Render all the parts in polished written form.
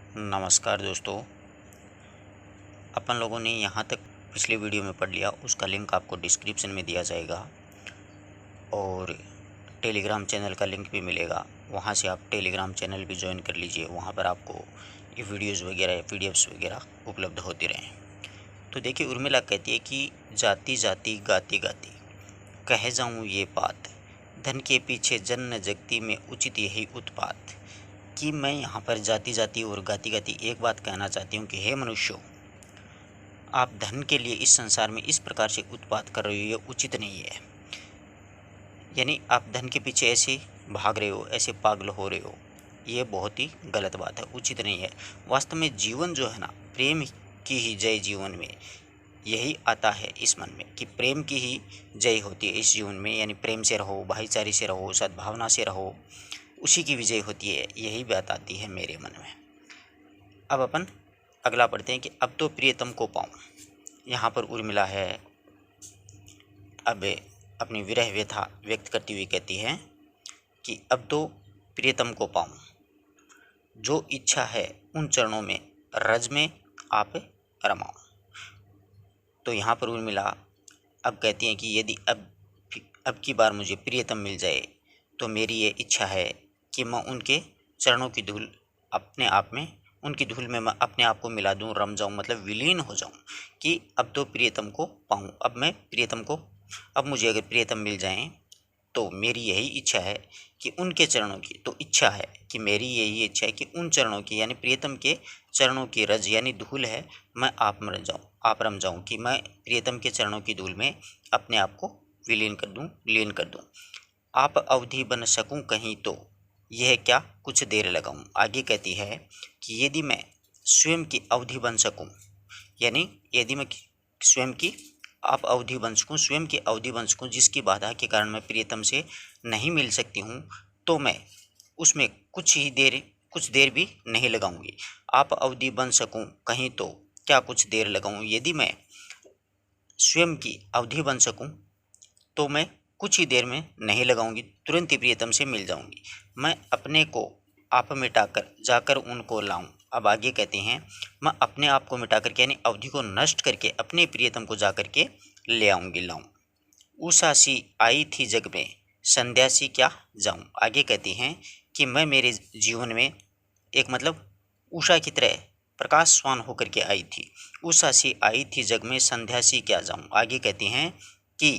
नमस्कार दोस्तों। अपन लोगों ने यहाँ तक पिछले वीडियो में पढ़ लिया, उसका लिंक आपको डिस्क्रिप्शन में दिया जाएगा और टेलीग्राम चैनल का लिंक भी मिलेगा। वहाँ से आप टेलीग्राम चैनल भी ज्वाइन कर लीजिए। वहाँ पर आपको ये वीडियोज़ वगैरह या पीडीएफ्स वगैरह उपलब्ध होती रहें। तो देखिए, उर्मिला कहती है कि जाती जाती गाती गाती कह जाऊँ ये बात, धन के पीछे जन जगती में उचित यही उत्पात। कि मैं यहाँ पर जाती जाती और गाती गाती एक बात कहना चाहती हूँ कि हे मनुष्यों, आप धन के लिए इस संसार में इस प्रकार से उत्पात कर रहे हो, ये उचित नहीं है। यानी आप धन के पीछे ऐसे भाग रहे हो, ऐसे पागल हो रहे हो, ये बहुत ही गलत बात है, उचित नहीं है। वास्तव में जीवन जो है ना, प्रेम की ही जय जीवन में, यही आता है इस मन में कि प्रेम की ही जय होती है इस जीवन में। यानी प्रेम से रहो, भाईचारे से रहो, सद्भावना से रहो, उसी की विजय होती है, यही बात आती है मेरे मन में। अब अपन अगला पढ़ते हैं कि अब तो प्रियतम को पाऊँ। यहाँ पर उर्मिला है, अब अपनी विरह व्यथा व्यक्त करती हुई कहती है कि अब तो प्रियतम को पाऊँ, जो इच्छा है उन चरणों में रज में आप रमाऊँ। तो यहाँ पर उर्मिला अब कहती हैं कि यदि अब की बार मुझे प्रियतम मिल जाए तो मेरी ये इच्छा है कि मैं उनके चरणों की धूल अपने आप में, उनकी धूल में मैं अपने आप को मिला दूं, रम जाऊं, मतलब विलीन हो जाऊं। कि अब तो प्रियतम को पाऊं, अब मैं प्रियतम को, अब मुझे अगर प्रियतम मिल जाएं तो मेरी यही इच्छा है कि उनके चरणों की, तो इच्छा है कि मेरी यही इच्छा है कि उन चरणों की, यानी प्रियतम के चरणों की रज यानी धूल है, मैं आप रम जाऊँ, आप रम जाऊँ। कि मैं प्रियतम के चरणों की धूल में अपने आप को विलीन कर दूँ, लीन कर दूँ। आप अवधि बन सकूं कहीं तो यह क्या कुछ देर लगाऊं। आगे कहती है कि यदि मैं स्वयं की अवधि बन सकूं, यानी यदि मैं स्वयं की आप अवधि बन सकूं, स्वयं की अवधि बन सकूं, जिसकी बाधा के कारण मैं प्रियतम से नहीं मिल सकती हूं, तो मैं उसमें कुछ देर भी नहीं लगाऊंगी। आप अवधि बन सकूं कहीं तो क्या कुछ देर लगाऊं। यदि मैं स्वयं की अवधि बन सकूं तो मैं कुछ ही देर में नहीं लगाऊंगी, तुरंत ही प्रियतम से मिल जाऊंगी। मैं अपने को आप मिटाकर जाकर उनको लाऊं। अब आगे कहते हैं, मैं अपने आप को मिटाकर के, यानी अवधि को नष्ट करके अपने प्रियतम को जाकर के ले आऊंगी, लाऊं। उषा सी आई थी जग में, संध्या सी क्या जाऊं। आगे कहती हैं कि मैं मेरे जीवन में एक, मतलब उषा की तरह प्रकाशवान होकर के आई थी। उषा सी आई थी जग में, संध्या सी क्या जाऊं। आगे कहती हैं कि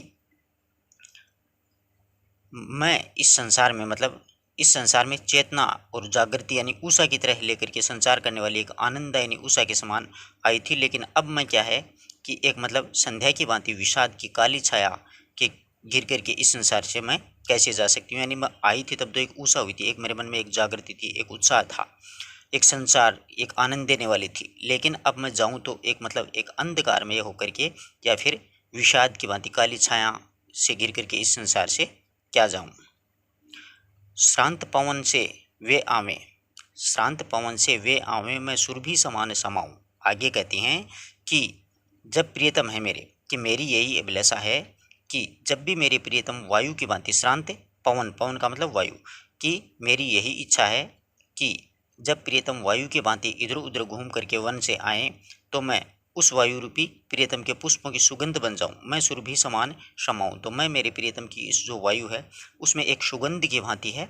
मैं इस संसार में, मतलब इस संसार में चेतना और जागृति यानी उषा की तरह लेकर के संचार करने वाली एक आनंद यानी उषा के समान आई थी। लेकिन अब मैं क्या है कि एक, मतलब संध्या की भांति विषाद की काली छाया के घिर करके इस संसार से मैं कैसे जा सकती हूँ। यानी मैं आई थी तब तो एक उषा हुई थी, एक मेरे मन में एक जागृति थी, एक उत्साह था, एक संसार, एक आनंद देने वाली थी। लेकिन अब मैं जाऊँ तो एक, मतलब एक अंधकार में होकर के, या फिर विषाद की भांति काली छाया से घिर करके इस संसार से क्या जाऊं। श्रांत पवन से वे आवे, श्रांत पवन से वे आवे, मैं सुरभि समान समाऊं। आगे कहती हैं कि जब प्रियतम है मेरे, कि मेरी यही अभिलाषा है कि जब भी मेरे प्रियतम वायु की भांति, श्रांत पवन, पवन का मतलब वायु, कि मेरी यही इच्छा है कि जब प्रियतम वायु की भांति इधर उधर घूम करके वन से आए तो मैं उस वायु रूपी प्रियतम के पुष्पों की सुगंध बन जाऊं, मैं सुरभि समान समाऊं। तो मैं मेरे प्रियतम की इस जो वायु है उसमें एक सुगंध की भांति है,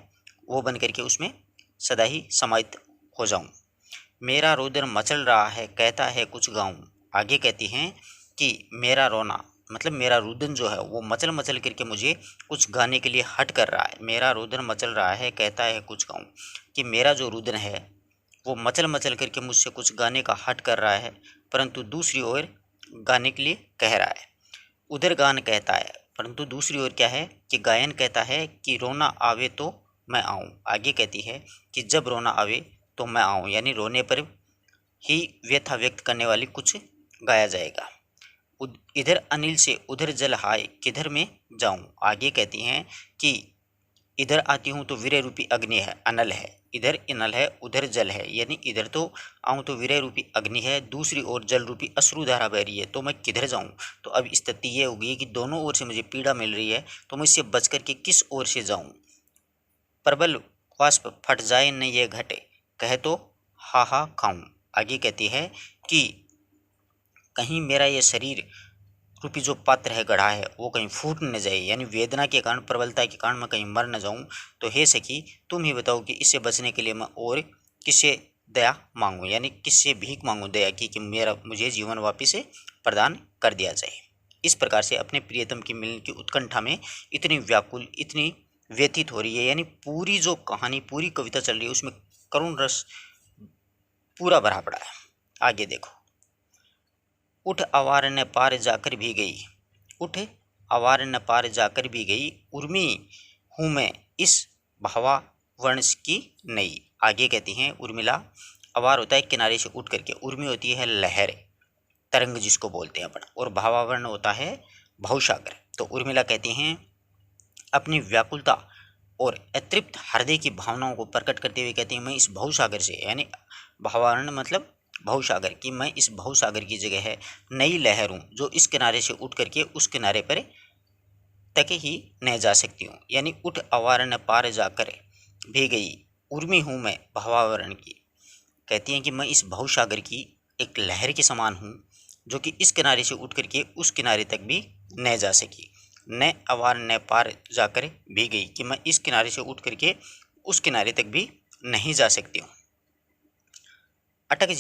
वो बन करके उसमें सदा ही समाहित हो जाऊं। मेरा रोदन मचल रहा है, कहता है कुछ गाऊं। आगे कहती हैं कि मेरा रोना, मतलब मेरा रुदन जो है वो मचल मचल करके मुझे कुछ गाने के लिए हट कर रहा है। मेरा रुदन मचल रहा है, कहता है कुछ गाऊं। कि मेरा जो रुदन है वो मचल मचल करके मुझसे कुछ गाने का हट कर रहा है, परंतु दूसरी ओर गाने के लिए कह रहा है। उधर गान कहता है, परंतु दूसरी ओर क्या है कि गायन कहता है कि रोना आवे तो मैं आऊँ। आगे कहती है कि जब रोना आवे तो मैं आऊँ, यानी रोने पर ही व्यथा व्यक्त करने वाली कुछ गाया जाएगा। इधर अनिल से उधर जल हाय, किधर में जाऊँ। आगे कहती हैं कि इधर आती हूँ तो वीर्य रूपी अग्नि है, अनल है, इधर इनल है, उधर जल है, यानी इधर तो आऊँ तो वीर्य रूपी अग्नि है, दूसरी ओर जल रूपी अश्रुधारा बह रही है, तो मैं किधर जाऊँ। तो अब स्थिति ये होगी कि दोनों ओर से मुझे पीड़ा मिल रही है, तो मैं इससे बच कर के किस ओर से जाऊँ। प्रबल वाष्प फट जाए न ये घटे, कहे तो हा हा खाऊं। आगे कहती है कि कहीं मेरा ये शरीर रूपी जो पात्र है गढ़ा है वो कहीं फूट न जाए, यानी वेदना के कारण, प्रबलता के कारण मैं कहीं मर न जाऊं। तो हे सखी तुम ही बताओ कि इससे बचने के लिए मैं और किससे दया मांगूं, यानी किससे भीख मांगूं दया की कि मेरा मुझे जीवन वापिस प्रदान कर दिया जाए। इस प्रकार से अपने प्रियतम की मिलने की उत्कंठा में इतनी व्याकुल, इतनी व्यथित हो रही है, यानी पूरी जो कहानी, पूरी कविता चल रही है उसमें करुण रस पूरा भरा पड़ा है। आगे देखो, उठ आवार न पार जाकर भी गई, उठ आवार न पार जाकर भी गई, उर्मी हूँ मैं इस भावा वंश की नई। आगे कहती हैं उर्मिला, अवार होता है किनारे से उठ करके, उर्मी होती है लहर, तरंग जिसको बोलते हैं अपन, और भावावर्ण होता है भवसागर। तो उर्मिला कहती हैं अपनी व्याकुलता और अतृप्त हृदय की भावनाओं को प्रकट करते हुए कहती हैं मैं इस भवसागर से, यानी भावावर्ण मतलब भवसागर, कि मैं इस भवसागर की जगह है नई लहर हूँ जो इस किनारे से उठ करके उस किनारे पर तक ही न जा सकती हूँ। यानी उठ अवारण पार जाकर भी गई, उर्मी हूँ मैं भावावरण की। कहती हैं कि मैं इस भवसागर की एक लहर के समान हूँ जो कि इस किनारे से उठ करके उस किनारे तक भी न जा सकी। न अवार न पार जाकर भी गई, कि मैं इस किनारे से उठ करके उस किनारे तक भी नहीं जा सकती हूँ। अटक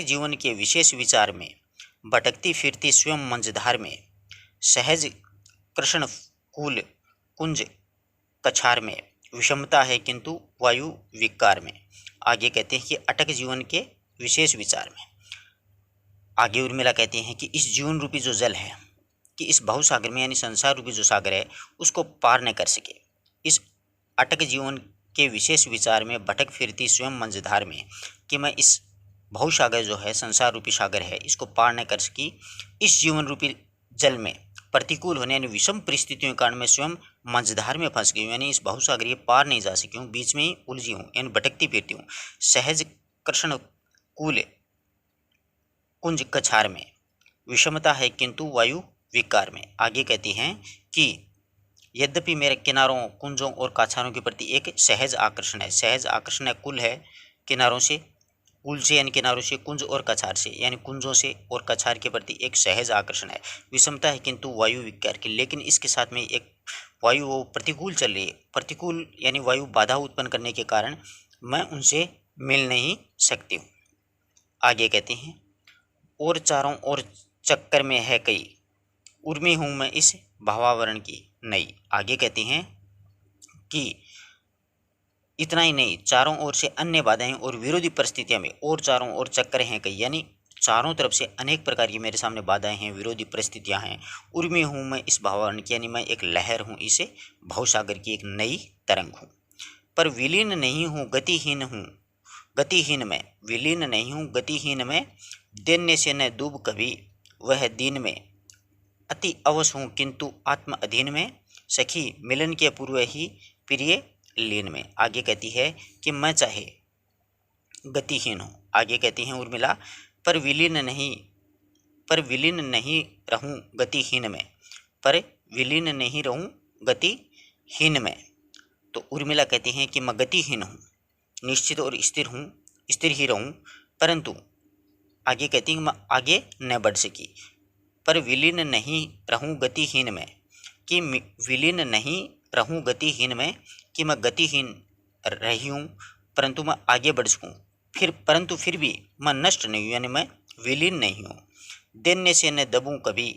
जीवन के विशेष विचार में, भटकती फिरती स्वयं मंझधार में, सहज कृष्ण कूल कुंज कछार में, विषमता है किंतु वायु विकार में। आगे कहते हैं कि अटक जीवन के विशेष विचार में, आगे उर्मिला कहते हैं कि इस जीवन रूपी जो जल है, कि इस भवसागर में यानी संसार रूपी जो सागर है उसको पार न कर सके। इस अटक जीवन के विशेष विचार में भटक फिरती स्वयं मंझधार में, कि मैं इस भवसागर जो है, संसार रूपी सागर है, इसको पार न कर सकी। इस जीवन रूपी जल में प्रतिकूल होने यानी विषम परिस्थितियों के कारण मैं स्वयं मंझधार में फंस गई हूँ, यानी इस भवसागर ये पार नहीं जा सकी हूँ, बीच में ही उलझी हूँ, यानी भटकती फिरती हूँ। सहज कृष्ण कूल कुंज कछार में, विषमता है किंतु वायु विकार में। आगे कहती हैं कि यद्यपि मेरे किनारों, कुंजों और काछारों के प्रति एक सहज आकर्षण है। सहज आकर्षण है, कुल है किनारों से, कुल से यानी किनारों से, कुंज और कछार से यानी कुंजों से और कछार के प्रति एक सहज आकर्षण है। विषमता है किंतु वायु विकार की, लेकिन इसके साथ में एक वायु वो प्रतिकूल चल रही है। प्रतिकूल यानी वायु बाधा उत्पन्न करने के कारण मैं उनसे मिल नहीं सकती हूँ। आगे कहते हैं और चारों ओर चक्कर में है कई, उर्मी हूँ मैं इस भावावरण की नई। आगे कहती हैं कि इतना ही नहीं, चारों ओर से अन्य बाधाएं और विरोधी परिस्थितियां में, और चारों ओर चक्कर हैं कई, यानी चारों तरफ से अनेक प्रकार की मेरे सामने बाधाएं हैं, विरोधी परिस्थितियां हैं। उर्मी हूँ मैं इस भावावरण की, यानी मैं एक लहर हूँ, इसे भवसागर की एक नई तरंग हूँ। पर विलीन नहीं हूँ, गतिहीन हूँ, गतिहीन में विलीन नहीं हूँ, गतिहीन में दैन्य से न डूब कभी वह दीन में, अति अवश हूँ किंतु आत्म अधीन में, सखी मिलन के पूर्व ही प्रिय लीन में। आगे कहती है कि मैं चाहे गतिहीन हूँ, आगे कहती हैं उर्मिला, पर विलीन नहीं रहूँ गतिहीन में, पर विलीन नहीं रहूँ गतिहीन में। तो उर्मिला कहती हैं कि मैं गतिहीन हूँ, निश्चित और स्थिर हूँ, स्थिर ही रहूँ, परंतु आगे कहती हैं मैं आगे न बढ़ सकी। पर विलीन नहीं रहूँ गतिहीन में, कि विलीन नहीं रहूँ गतिहीन में, कि मैं गतिहीन रही हूँ परंतु मैं आगे बढ़ सकूँ, परंतु फिर भी मैं नष्ट नहीं हूँ, यानी मैं विलीन नहीं हूँ। दैन्य से न दबूँ कभी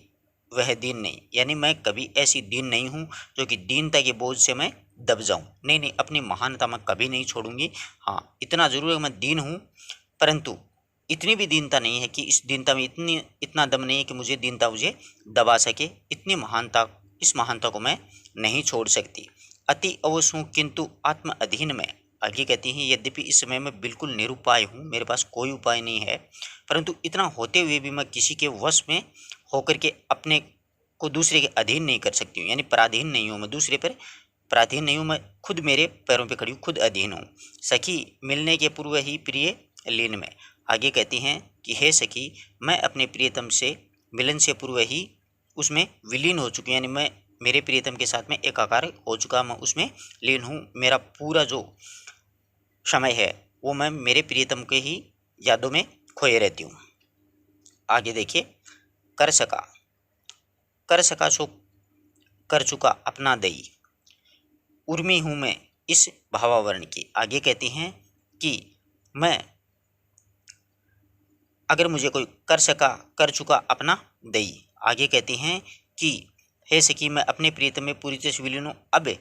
वह दीन नहीं, यानी मैं कभी ऐसी दीन नहीं हूँ जो कि दीनता के बोझ से मैं दब जाऊँ। नहीं, अपनी महानता मैं कभी नहीं छोड़ूंगी। हाँ, इतना ज़रूर है मैं दीन हूँ, परंतु इतनी भी दीनता नहीं है कि इस दीनता में इतना दम नहीं है कि मुझे दीनता मुझे दबा सके। इतनी महानता, इस महानता को मैं नहीं छोड़ सकती। अति अवश हूँ किंतु आत्म अधीन में। आगे कहती हैं यद्यपि इस समय मैं बिल्कुल निरुपाय हूँ, मेरे पास कोई उपाय नहीं है, परंतु इतना होते हुए भी मैं किसी के वश में होकर के अपने को दूसरे के अधीन नहीं कर सकती हूँ, यानी पराधीन नहीं हूँ मैं, दूसरे पर पराधीन नहीं हूँ, मैं खुद मेरे पैरों पे खड़ी हूँ, खुद अधीन हूँ। सखी मिलने के पूर्व ही प्रिय लीन में। आगे कहती हैं कि हे सखी, मैं अपने प्रियतम से मिलन से पूर्व ही उसमें विलीन हो चुकी, यानी मैं मेरे प्रियतम के साथ में एकाकार हो चुका, मैं उसमें लीन हूँ। मेरा पूरा जो समय है वो मैं मेरे प्रियतम के ही यादों में खोए रहती हूँ। आगे देखिए, कर सका सो कर चुका अपना दई, उर्मी हूँ मैं इस भावावरण की। आगे कहती हैं कि मैं, अगर मुझे कोई कर चुका अपना दई। आगे कहती हैं कि हे सखी मैं अपने प्रियतम में पूरी तरह से विलीन हूँ। अब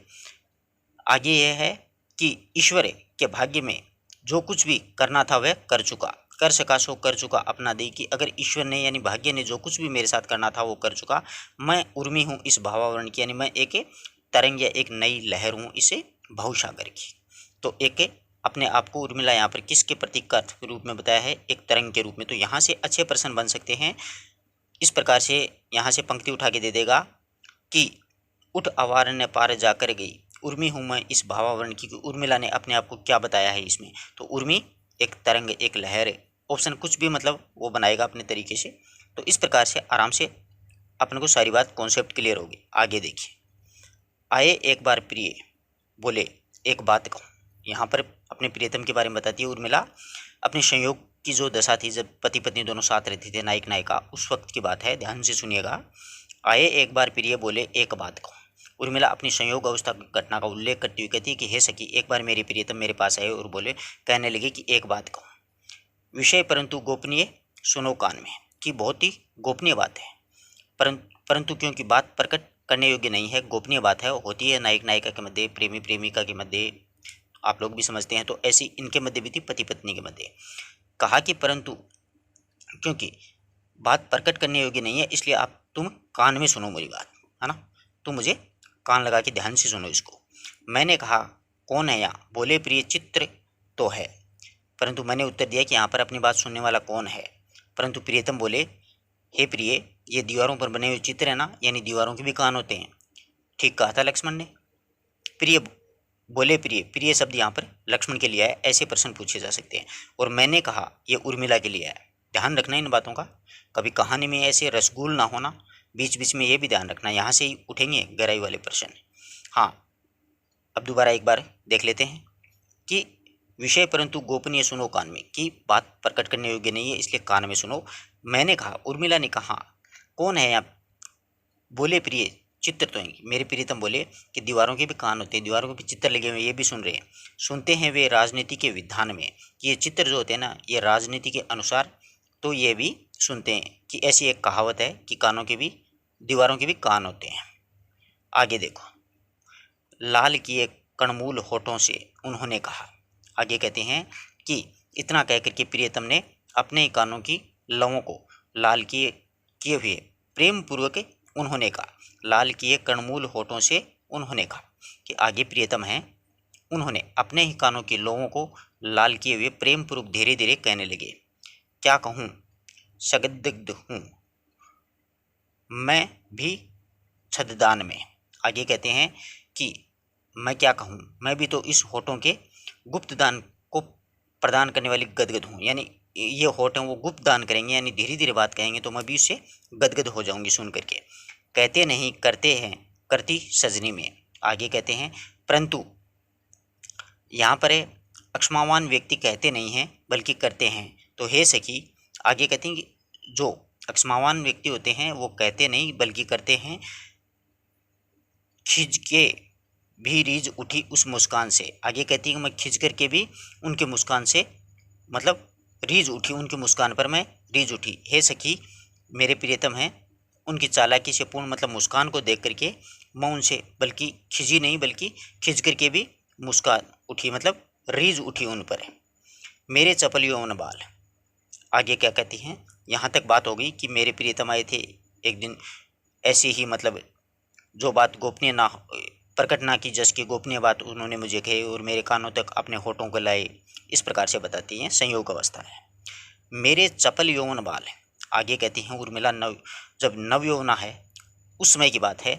आगे यह है कि ईश्वर के भाग्य में जो कुछ भी करना था वह कर चुका। कर सका सो कर चुका अपना दई, कि अगर ईश्वर ने यानी भाग्य ने जो कुछ भी मेरे साथ करना था वो कर चुका। मैं उर्मी हूँ इस भावावरण की, यानी मैं एक तरंग या एक नई लहर हूँ इसे भवसागर की। तो एक अपने आप को उर्मिला यहाँ पर किसके प्रतीक का अर्थ के रूप में बताया है? एक तरंग के रूप में। तो यहाँ से अच्छे प्रश्न बन सकते हैं। इस प्रकार से यहाँ से पंक्ति उठा के दे देगा कि उठ अवारण्य पार जाकर गई, उर्मी हूँ मैं इस भावावरण की। उर्मिला ने अपने आप को क्या बताया है इसमें? तो उर्मी एक तरंग, एक लहर, ऑप्शन कुछ भी मतलब वो बनाएगा अपने तरीके से। तो इस प्रकार से आराम से अपन को सारी बात कॉन्सेप्ट क्लियर होगी। आगे देखिए, आए एक बार प्रिय बोले एक बात कहूँ। यहाँ पर अपने प्रियतम के बारे में बताती है उर्मिला। अपने संयोग की जो दशा थी, जब पति पत्नी दोनों साथ रहते थे, नायक नायिका, उस वक्त की बात है, ध्यान से सुनिएगा। आए एक बार प्रिय बोले एक बात कहूँ। उर्मिला अपनी संयोग अवस्था की घटना का उल्लेख करती हुई कहती है कि हे सखी, एक बार मेरे प्रियतम मेरे पास आए और बोले, कहने लगे कि एक बात कहूँ, विषय परंतु गोपनीय, सुनो कान में। कि बहुत ही गोपनीय बात है, परंतु क्योंकि बात प्रकट करने योग्य नहीं है, गोपनीय बात है, होती है नायक नायिका के मध्य, प्रेमी प्रेमिका के मध्य, आप लोग भी समझते हैं। तो ऐसी इनके मध्य भी थी, पति पत्नी के मध्य। कहा कि परंतु क्योंकि बात प्रकट करने योग्य नहीं है, इसलिए तुम कान में सुनो मेरी बात, है ना। तुम मुझे कान लगा के ध्यान से सुनो इसको। मैंने कहा कौन है यहाँ? बोले प्रिय चित्र तो है। परंतु मैंने उत्तर दिया कि यहाँ पर अपनी बात सुनने वाला कौन है? परंतु प्रियतम बोले, हे प्रिय, ये दीवारों पर बने हुए चित्र है ना, यानी दीवारों के भी कान होते हैं। ठीक कहा था लक्ष्मण ने। प्रिय बोले, प्रिय शब्द यहाँ पर लक्ष्मण के लिए है। ऐसे प्रश्न पूछे जा सकते हैं। और मैंने कहा ये उर्मिला के लिए है। ध्यान रखना इन बातों का, कभी कहानी में ऐसे रसगुल ना होना, बीच बीच में ये भी ध्यान रखना। यहाँ से ही उठेंगे गहराई वाले प्रश्न। हाँ, अब दोबारा एक बार देख लेते हैं कि विषय परंतु गोपनीय, सुनो कान में। कि बात प्रकट करने योग्य नहीं है, इसलिए कान में सुनो। मैंने कहा, उर्मिला ने कहा, कौन है यहाँ? बोले प्रिय चित्र तो हैं। मेरे प्रियतम बोले कि दीवारों के भी कान होते हैं, दीवारों के भी चित्र लगे हुए, ये भी सुन रहे हैं। सुनते हैं वे राजनीति के विधान में, कि ये चित्र जो होते हैं ना, ये राजनीति के अनुसार, तो ये भी सुनते हैं। कि ऐसी एक कहावत है कि कानों के भी, दीवारों के भी कान होते हैं। आगे देखो, लाल किए कणमूल होठों से उन्होंने कहा। आगे कहते हैं कि इतना कहकर के प्रियतम ने अपने ही कानों की लवों को लाल किए हुए प्रेम पूर्वक उन्होंने कहा। लाल किए कणमूल होठों से उन्होंने कहा, कि आगे प्रियतम हैं, उन्होंने अपने ही कानों की लवों को लाल किए हुए प्रेम पूर्वक धीरे धीरे कहने लगे, क्या कहूँ, संदिग्ध हूँ मैं भी छद्मदान में। आगे कहते हैं कि मैं क्या कहूँ, मैं भी तो इस होठों के गुप्त दान को प्रदान करने वाली गदगद हूँ। यानी ये होठ हैं वो गुप्त दान करेंगे, यानी धीरे धीरे बात कहेंगे, तो मैं भी उससे गदगद हो जाऊंगी सुन करके। कहते नहीं करते हैं करती सजनी में। आगे कहते हैं, परंतु यहाँ पर अक्षमावान व्यक्ति कहते नहीं हैं बल्कि करते हैं। तो हे सखी, आगे कहते हैं कि जो अक्षमावान व्यक्ति होते हैं वो कहते नहीं बल्कि करते हैं। खिंच के भी रीझ उठी उस मुस्कान से। आगे कहती है कि मैं खिंच करके भी उनके मुस्कान से, मतलब रीझ उठी, उनकी मुस्कान पर मैं रीझ उठी। हे सखी, मेरे प्रियतम हैं, उनकी चालाकी से पूर्ण मतलब मुस्कान को देख करके मैं उनसे बल्कि खिंची नहीं बल्कि खिंच करके भी मुस्कान उठी, मतलब रीझ उठी उन पर। मेरे चपल यौवन बाल। आगे क्या कहती हैं, यहाँ तक बात हो गई कि मेरे प्रियतम आए थे एक दिन, ऐसे ही मतलब जो बात गोपनीय ना प्रकट ना की जस की गोपनीय बात उन्होंने मुझे कही और मेरे कानों तक अपने होठों को लाए। इस प्रकार से बताती हैं, संयोग अवस्था है। मेरे चपल यौवन बाल। आगे कहती हैं उर्मिला, जब नव यौवना है उस समय की बात है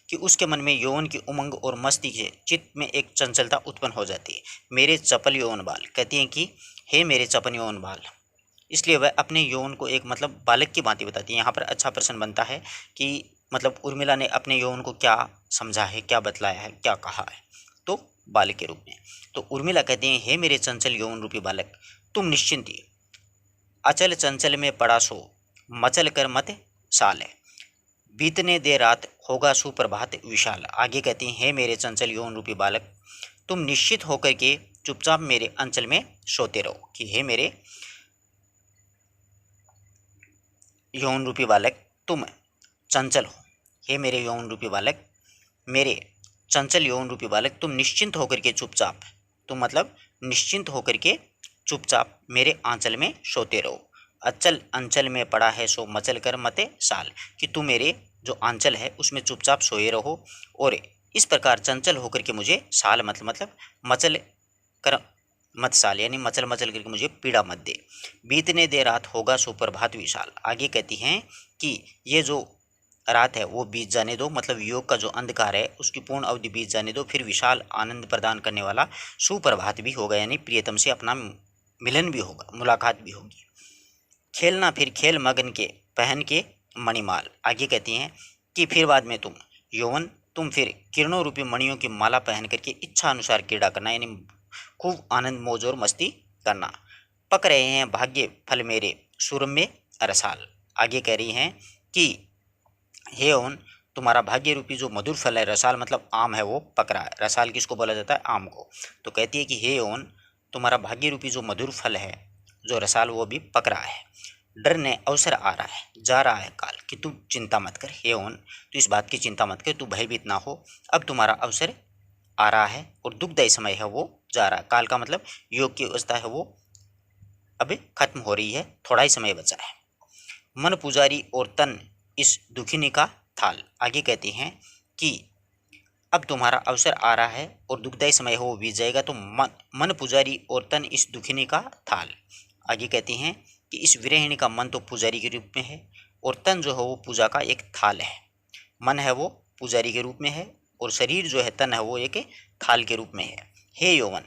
कि उसके मन में यौवन की उमंग और मस्ती से चित्त में एक चंचलता उत्पन्न हो जाती है। मेरे चपल यौवन बाल, कहती हैं कि हे मेरे चपल यौवन बाल। इसलिए वह अपने यौवन को एक मतलब बालक की भांति बताती है। यहाँ पर अच्छा प्रश्न बनता है कि मतलब उर्मिला ने अपने यौवन को क्या समझा है, क्या बतलाया है, क्या कहा है। तो बालक के रूप में। तो उर्मिला कहते हैं, हे मेरे चंचल यौवन रूपी बालक, तुम निश्चिंत अचल चंचल में पड़ा सो, मचल कर मत साल है, बीतने दे रात होगा सुप्रभात विशाल। आगे कहते हैं, हे मेरे चंचल यौवन रूपी बालक, तुम निश्चित होकर के चुपचाप मेरे अंचल में सोते रहो। कि हे मेरे यौवन रूपी बालक, तुम चंचल हो। हे मेरे यौवन रूपी बालक, मेरे चंचल यौवन रूपी बालक, तुम निश्चिंत होकर के चुपचाप, तुम मतलब निश्चिंत होकर के चुपचाप मेरे आंचल में सोते रहो। अचल अंचल में पड़ा है सो मचल कर मते साल, कि तू मेरे जो आंचल है उसमें चुपचाप सोए रहो और इस प्रकार चंचल होकर के मुझे साल मतलब मचल कर मत साल, यानी मचल मचल करके मुझे पीड़ा मत दे। बीतने दे रात होगा सुप्रभात विशाल। आगे कहती हैं कि ये जो रात है वो बीत जाने दो, मतलब योग का जो अंधकार है उसकी पूर्ण अवधि बीत जाने दो, फिर विशाल आनंद प्रदान करने वाला सुप्रभात भी होगा, यानी प्रियतम से अपना मिलन भी होगा, मुलाकात भी होगी। खेलना फिर खेल मगन के पहन के मणिमाल। आगे कहती हैं कि फिर बाद में तुम यौवन, तुम फिर किरणों रूपी मणियों की माला पहन करके इच्छा अनुसार क्रीड़ा करना, यानी खूब आनंद मौज और मस्ती करना। पक रहे हैं भाग्य फल मेरे सुरम में रसाल। आगे कह रही हैं कि हे यौवन, तुम्हारा भाग्य रूपी जो मधुर फल है, रसाल मतलब आम है, वो पक रहा है। रसाल किसको बोला जाता है? आम को। तो कहती है कि हे यौवन, तुम्हारा भाग्य रूपी जो मधुर फल है, जो रसाल, वो भी पक रहा है। डर ने अवसर आ रहा है, जा रहा है काल, कि तू चिंता मत कर। हे यौवन, तू इस बात की चिंता मत कर, तू भयभीत ना हो, अब तुम्हारा अवसर आ रहा है और दुखदायी समय है वो जा रहा है। काल का मतलब योग की अवस्था है वो अभी खत्म हो रही है, थोड़ा ही समय बचा है। मन पुजारी और तन इस दुखिनी का थाल। आगे कहते हैं कि अब तुम्हारा अवसर आ रहा है और दुखदायी समय हो वो बीत जाएगा, तो मन पुजारी और तन इस दुखिनी का थाल। आगे कहती हैं कि इस विरहिणी का मन तो पुजारी के रूप में है और तन जो है वो पूजा का एक थाल है। मन है वो पुजारी के रूप में है और शरीर जो है, तन है, वो एक थाल के रूप में है। हे यौवन,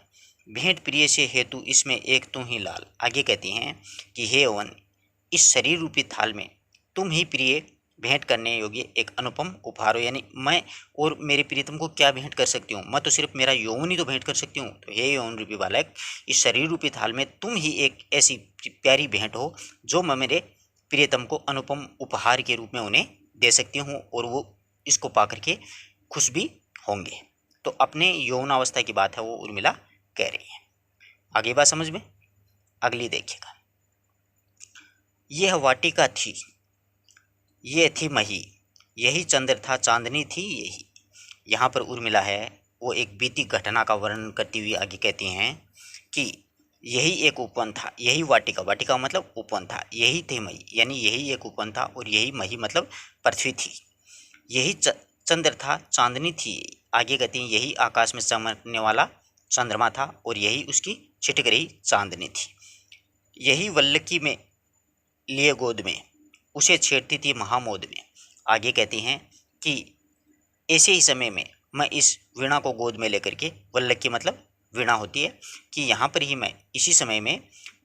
भेंट प्रिय से हेतु इसमें एक तू ही लाल। आगे कहती हैं कि हे यौवन, इस शरीर रूपी थाल में तुम ही प्रिय भेंट करने योग्य एक अनुपम उपहार हो, यानी मैं और मेरे प्रियतम को क्या भेंट कर सकती हूँ? मैं तो सिर्फ मेरा यौवन ही तो भेंट कर सकती हूँ। तो हे यौवन रूपी बालक, इस शरीर रूपी थाल में तुम ही एक ऐसी प्यारी भेंट हो जो मैं मेरे प्रियतम को अनुपम उपहार के रूप में उन्हें दे सकती हूँ और वो इसको पा करके खुश भी होंगे। तो अपने यौवनावस्था की बात है वो उर्मिला कह रही है। आगे बात समझ में? अगली देखिएगा। यह वाटिका थी, ये थी मही, यही चंद्र था, चांदनी थी यही। यहाँ पर उर्मिला है वो एक बीती घटना का वर्णन करती हुई आगे कहती हैं कि यही एक उपवन था, यही वाटिका, वाटिका मतलब उपवन था, यही थी मही, यानी यही एक उपवन था और यही मही मतलब पृथ्वी थी। यही चंद्र था, चांदनी थी। आगे कहती हैं यही आकाश में चमकने वाला चंद्रमा था और यही उसकी छिटक रही चांदनी थी। यही वल्लकी में लिए गोद में, उसे छेड़ती थी महामोद में। आगे कहती हैं कि ऐसे ही समय में मैं इस वीणा को गोद में लेकर के, वल्लकी मतलब वीणा होती है, कि यहाँ पर ही मैं इसी समय में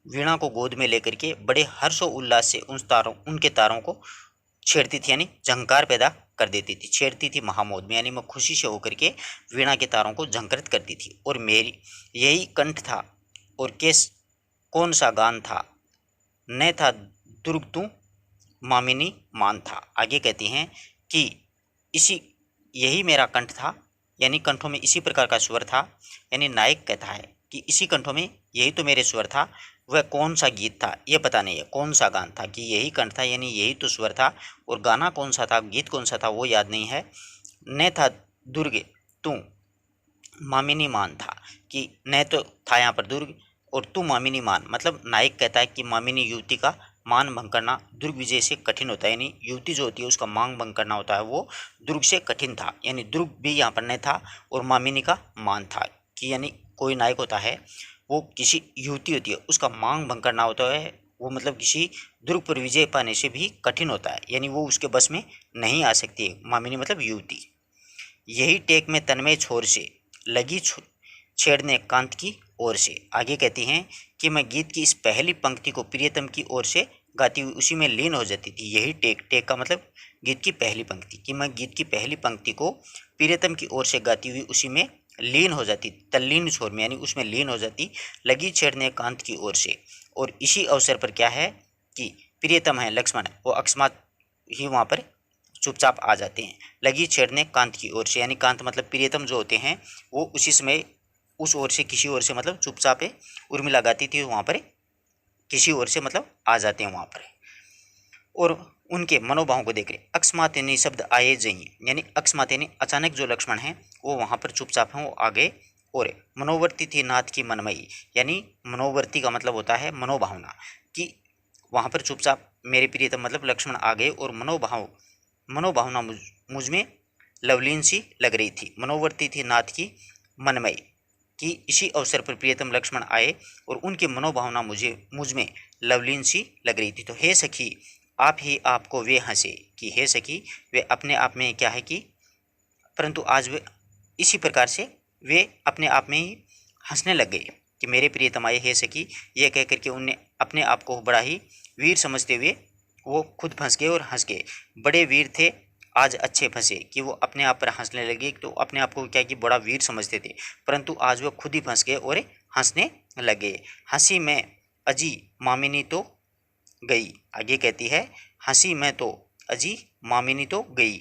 वीणा को गोद में लेकर के बड़े हर्षो उल्लास से उनके तारों को छेड़ती थी, यानी झंकार पैदा कर देती थी। छेड़ती थी महामोद में, यानी मैं खुशी से होकर के वीणा के तारों को झंकृत करती थी। और मेरी यही कंठ था और केस कौन सा गान था, न था दुर्ग तू मामिनी मान था। आगे कहती हैं कि इसी यही मेरा कंठ था, यानी कंठों में इसी प्रकार का स्वर था, यानी नायक कहता है कि इसी कंठों में यही तो मेरे स्वर था। वह कौन सा गीत था ये पता नहीं है, कौन सा गान था, कि यही कंठ था यानी यही तो स्वर था, और गाना कौन सा था, गीत कौन सा था वो याद नहीं है। न था दुर्ग तू मामिनी मान था, कि न तो था यहाँ पर दुर्ग और तू मामिनी मान, मतलब नायक कहता है कि मामिनी युवती का मान भंग करना दुर्ग विजय से कठिन होता है, यानी युवती जो होती है उसका मान भंग करना होता है, वो दुर्ग से कठिन था। यानी दुर्ग भी यहाँ पर नहीं था और मामिनी का मान था, कि यानी कोई नायक होता है वो किसी युवती होती है उसका मांग भंग करना होता है, वो मतलब किसी दुर्ग पर विजय पाने से भी कठिन होता है, यानी वो उसके बस में नहीं आ सकती है। मामिनी मतलब युवती। यही टेक में तन्मय छोर से लगी छेड़ने कांत की ओर से। आगे कहती हैं कि मैं गीत की इस पहली पंक्ति को प्रियतम की ओर से गाती हुई उसी में लीन हो जाती थी। यही टेक का मतलब गीत की पहली पंक्ति, कि मैं गीत की पहली पंक्ति को प्रियतम की ओर से गाती हुई उसी में लीन हो जाती, तल्लीन छोर में यानी उसमें लीन हो जाती, लगी छेड़ने कांत की ओर से। और इसी अवसर पर क्या है कि प्रियतम है लक्ष्मण, वो अकस्मात ही वहाँ पर चुपचाप आ जाते हैं, लगी छेड़ने कांत की ओर से, यानी कांत मतलब प्रियतम जो होते हैं वो उसी समय उस ओर से किसी ओर से मतलब चुपचाप उर्मिला गाती थी वहाँ पर किसी ओर से मतलब आ जाते हैं वहाँ पर। और उनके मनोभावों को देख रहे अकस्मात शब्द आए जई, यानी अकस्मात अचानक जो लक्ष्मण हैं वो वहाँ पर चुपचाप हैं, वो आगे। और मनोवर्ती थी नाथ की मनमयी, यानी मनोवर्ती का मतलब होता है मनोभावना, कि वहाँ पर चुपचाप मेरे प्रियतम मतलब लक्ष्मण आ गए और मनोभावना मुझ में लवलीन सी लग रही थी। मनोवर्ती थी नाथ की मनमयी, कि इसी अवसर पर प्रियतम लक्ष्मण आए और उनकी मनोभावना मुझ में लवलीन सी लग रही थी। तो हे सखी आप ही आपको वे हंसे, कि हे सखी वे अपने आप में क्या है कि परंतु आज वे इसी प्रकार से वे अपने आप में ही हंसने लग गए कि मेरे प्रियतम आए हे सखी, ये कह करके उनने अपने आप को बड़ा ही वीर समझते हुए वो खुद फंस गए और हंस गए। बड़े वीर थे आज अच्छे फंसे, कि वो अपने आप पर हंसने लगे। तो अपने आप को क्या कि बड़ा वीर समझते थे, परंतु आज वो खुद ही फंस गए और हंसने लगे। हंसी में अजी मामिनी तो गई, आगे कहती है हंसी में तो अजी मामिनी तो गई,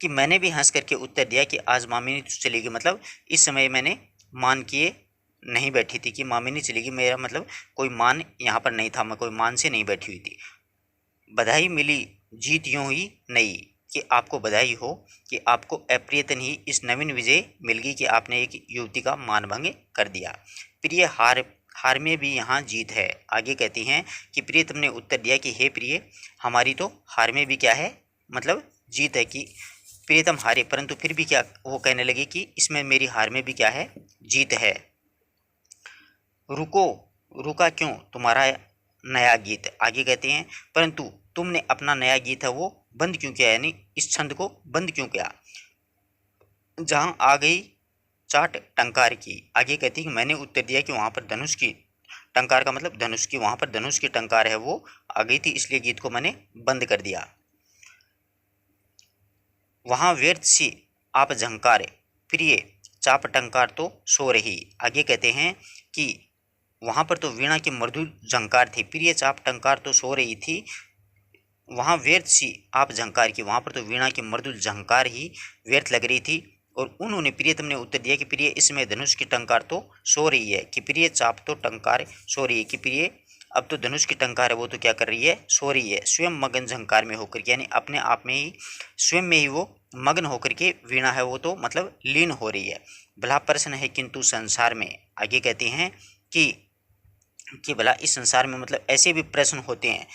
कि मैंने भी हंस करके उत्तर दिया कि आज मामिनी तो चलेगी, मतलब इस समय मैंने मान किए नहीं बैठी थी कि मामिनी चलेगी, मेरा मतलब कोई मान यहाँ पर नहीं था, मैं कोई मान से नहीं बैठी हुई थी। बधाई मिली जीत यूं ही नई, कि आपको बधाई हो कि आपको अप्रियतन ही इस नवीन विजय मिल गई कि आपने एक युवती का मानभंग कर दिया। प्रिय हार में भी यहाँ जीत है, आगे कहती हैं कि प्रियतम ने उत्तर दिया कि हे प्रिय हमारी तो हार में भी क्या है मतलब जीत है, कि प्रियतम हारे परंतु फिर भी क्या वो कहने लगे कि इसमें मेरी हार में भी क्या है जीत है। रुको रुका क्यों तुम्हारा नया गीत, आगे कहते हैं परंतु तुमने अपना नया गीत है वो बंद क्यों किया, यानी इस छंद को बंद क्यों किया। जहां आ गई चाट टंकार की, आगे कहती है कि मैंने उत्तर दिया कि वहां पर धनुष की टंकार का मतलब धनुष की, वहां पर धनुष की टंकार है वो आ गई थी, इसलिए गीत को मैंने बंद कर दिया। वहां व्यर्थ सी आप झंकार प्रिय चाप टंकार तो सो रही, आगे कहते हैं कि वहां पर तो वीणा की मृदुल झंकार थी, प्रिय चाप टंकार तो सो रही थी। वहां व्यर्थ सी आप झंकार की, वहां पर तो वीणा की मृदुल झंकार ही व्यर्थ लग रही थी। और उन्होंने प्रियतम ने उत्तर दिया कि प्रिय इसमें धनुष की टंकार तो सो रही है, कि प्रिय चाप तो टंकार सो रही है, कि प्रिय अब तो धनुष की टंकार है वो तो क्या कर रही है सो रही है। स्वयं मगन झंकार में होकर के, यानी अपने आप में ही स्वयं में ही वो मग्न होकर के वीणा है वो तो मतलब लीन हो रही है। भला प्रश्न है किंतु संसार में, आगे कहती हैं कि भला इस संसार में मतलब ऐसे भी प्रश्न होते हैं,